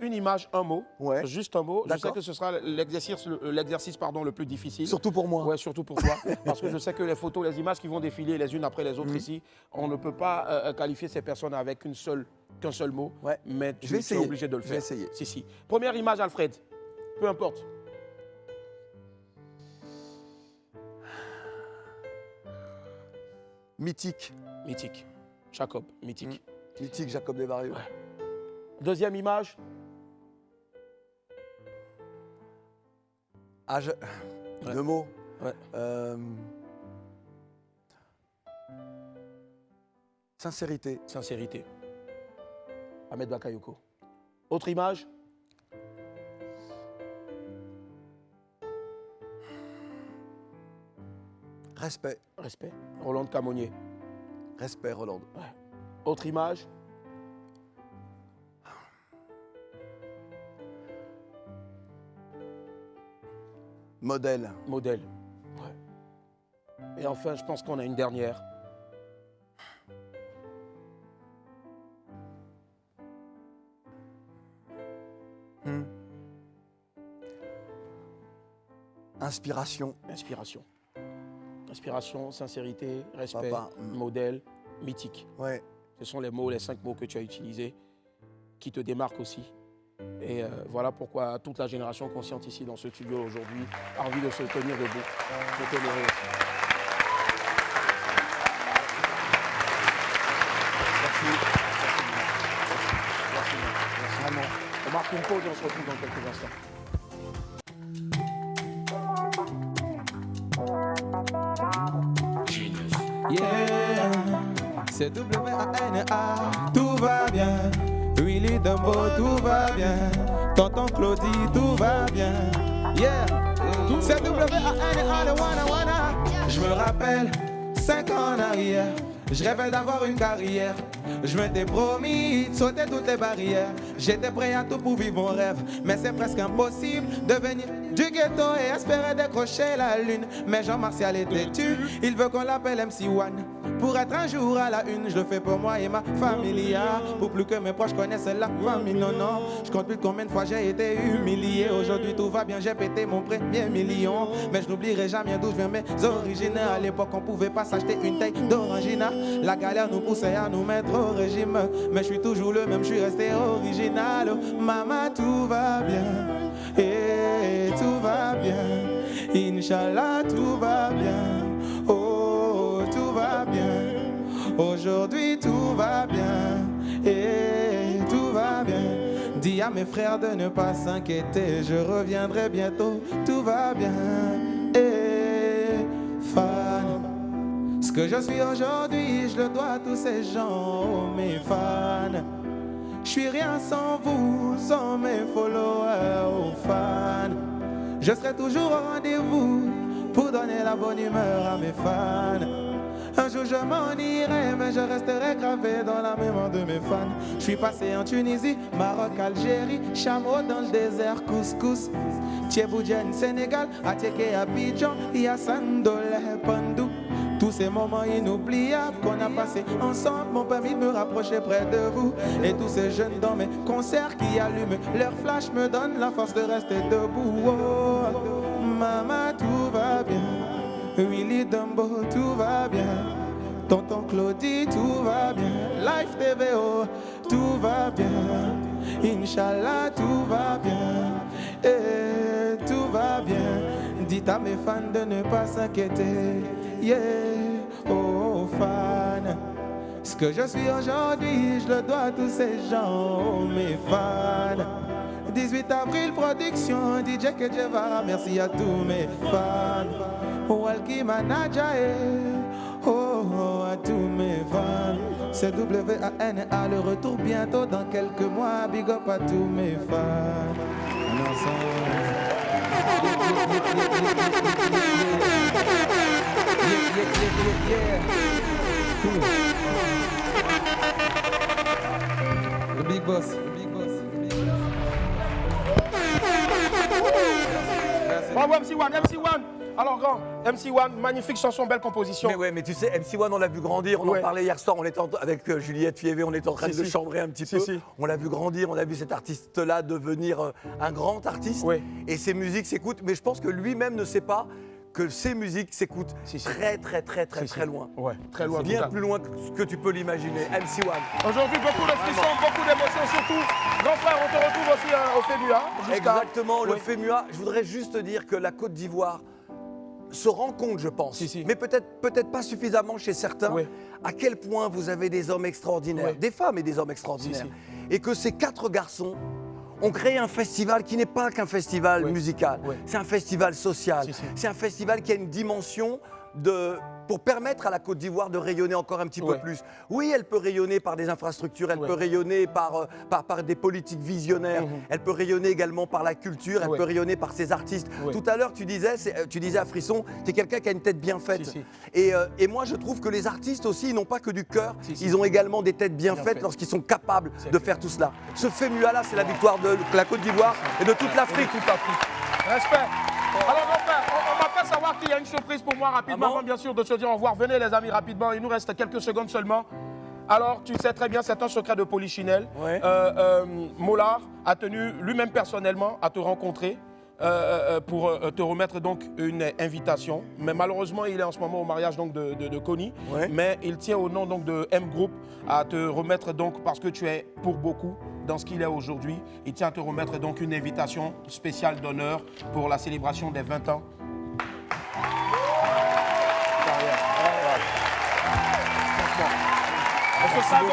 une image, un mot. Juste un mot. Je sais que ce sera l'exercice le plus difficile. Surtout pour moi. Oui, surtout pour toi. Parce que je sais que les photos, les images qui vont défiler les unes après les autres ici, on ne peut pas qualifier ces personnes avec qu'un seul mot. Mais tu es obligé de le faire. Je vais essayer. Si. Première image, Alfred. Peu importe. Mythique. Jacob, mythique. Mythique, Jacob Desvarieux. Deuxième image. Deux mots. Sincérité. Ahmed Bakayoko. Autre image. Respect. Roland Camonier. Respect, Roland. Autre image. Modèle. Et enfin, je pense qu'on a une dernière. Inspiration. Inspiration, sincérité, respect, modèle, mythique. Ce sont les 5 mots que tu as utilisés qui te démarquent aussi. Et voilà pourquoi toute la génération consciente ici dans ce studio aujourd'hui a envie de se tenir debout. Merci. On marque une pause et on se retrouve dans quelques instants. C'est W-A-N-A, tout va bien. Willy Dumbo, tout va bien. Tonton Claudie, tout va bien. C'est W-A-N-A, le wana. Je me rappelle, 5 ans en arrière, je rêvais d'avoir une carrière. Je m'étais promis de sauter toutes les barrières. J'étais prêt à tout pour vivre mon rêve. Mais c'est presque impossible de venir du ghetto et espérer décrocher la lune. Mais Jean-Martial est têtu, il veut qu'on l'appelle MC1. Pour être un jour à la une, je le fais pour moi et ma famille. Pour plus que mes proches connaissent la famille, non, non. Je compte plus combien de fois j'ai été humilié. Aujourd'hui tout va bien, j'ai pété mon premier million. Mais je n'oublierai jamais d'où je viens, mes origines. À l'époque on pouvait pas s'acheter une taille d'orangina. La galère nous poussait à nous mettre au régime. Mais je suis toujours le même, je suis resté original. Oh, maman, tout va bien. Et tout va bien. Inch'Allah, tout va bien. Oh, tout va bien. Aujourd'hui, tout va bien. Et tout va bien. Dis à mes frères de ne pas s'inquiéter. Je reviendrai bientôt. Tout va bien. Et fan. Ce que je suis aujourd'hui, je le dois à tous ces gens, oh, mes fans. Je suis rien sans vous, sans mes followers, oh, fans. Je serai toujours au rendez-vous pour donner la bonne humeur à mes fans. Un jour je m'en irai, mais je resterai gravé dans la mémoire de mes fans. Je suis passé en Tunisie, Maroc, Algérie, Chameau dans le désert, couscous. Thieboudjen, Sénégal, Atieke, Abidjan, Yassane, Dolé, Pandou. Tous ces moments inoubliables qu'on a passés ensemble m'ont permis de me rapprocher près de vous. Et tous ces jeunes dans mes concerts qui allument leur flash me donnent la force de rester debout. Oh, maman, tout va bien. Willy Dumbo, tout va bien. Tonton Claudie, tout va bien. Life TV, oh, tout va bien. Inch'Allah, tout va bien. Et tout va bien. Dites à mes fans de ne pas s'inquiéter. Yeah, oh, fan. Ce que je suis aujourd'hui, je le dois à tous ces gens, oh, mes fans. 18 avril, production, DJ Kedjevara, merci à tous mes fans. Walkie Manajae, oh, à tous mes fans. C'est WANA, le retour bientôt dans quelques mois. Big up à tous mes fans. Le big boss, le big boss, le big boss. Bravo MC1. Alors grand, MC1, magnifique chanson, belle composition. Mais ouais, mais tu sais, MC1, on l'a vu grandir, on en parlait hier soir, on était avec Juliette Fievé, on était en train de le chambrer un petit peu. On l'a vu grandir, on a vu cet artiste-là devenir un grand artiste. Et ses musiques s'écoutent, mais je pense que lui-même ne sait pas que ces musiques s'écoutent très loin. Ouais, très loin. Bien plus loin que ce que tu peux l'imaginer. MC1. Aujourd'hui, beaucoup de frissons, beaucoup d'émotions, surtout. Grand frère, on te retrouve aussi au FEMUA. Exactement, le FEMUA. Je voudrais juste dire que la Côte d'Ivoire se rend compte, je pense, mais peut-être pas suffisamment chez certains, à quel point vous avez des hommes extraordinaires, des femmes et des hommes extraordinaires. Et que ces 4 garçons ont créé un festival qui n'est pas qu'un festival musical, c'est un festival social, c'est un festival qui a une dimension pour permettre à la Côte d'Ivoire de rayonner encore un petit peu plus. Oui, elle peut rayonner par des infrastructures, elle peut rayonner par des politiques visionnaires, elle peut rayonner également par la culture, elle peut rayonner par ses artistes. Tout à l'heure, tu disais à Frisson, tu es quelqu'un qui a une tête bien faite. Et moi, je trouve que les artistes aussi, ils n'ont pas que du cœur, ils ont également des têtes bien faites lorsqu'ils sont capables de faire tout cela. Ce FEMUA-là, c'est la victoire de la Côte d'Ivoire et de toute l'Afrique. Respect. Alors, mon frère, on m'a fait savoir qu'il y a une surprise pour moi rapidement, avant bien sûr de se dire au revoir. Venez les amis rapidement, il nous reste quelques secondes seulement. Alors, tu sais très bien, c'est un secret de Polichinelle. Mollard a tenu lui-même personnellement à te rencontrer pour te remettre donc une invitation. Mais malheureusement, il est en ce moment au mariage donc de Connie. Mais il tient au nom donc de M Group à te remettre donc, parce que tu es pour beaucoup dans ce qu'il est aujourd'hui, il tient à te remettre donc une invitation spéciale d'honneur pour la célébration des 20 ans. Et ce sera donc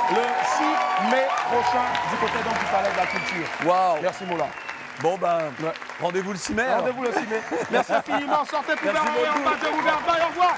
le 6 mai prochain du côté donc du Palais de la Culture. Waouh. Merci Mola. Bon ben, rendez-vous le 6 mai. Rendez-vous le 6 mai. Merci infiniment. Sortez, pouvez en bas, je vous verrai. Au revoir.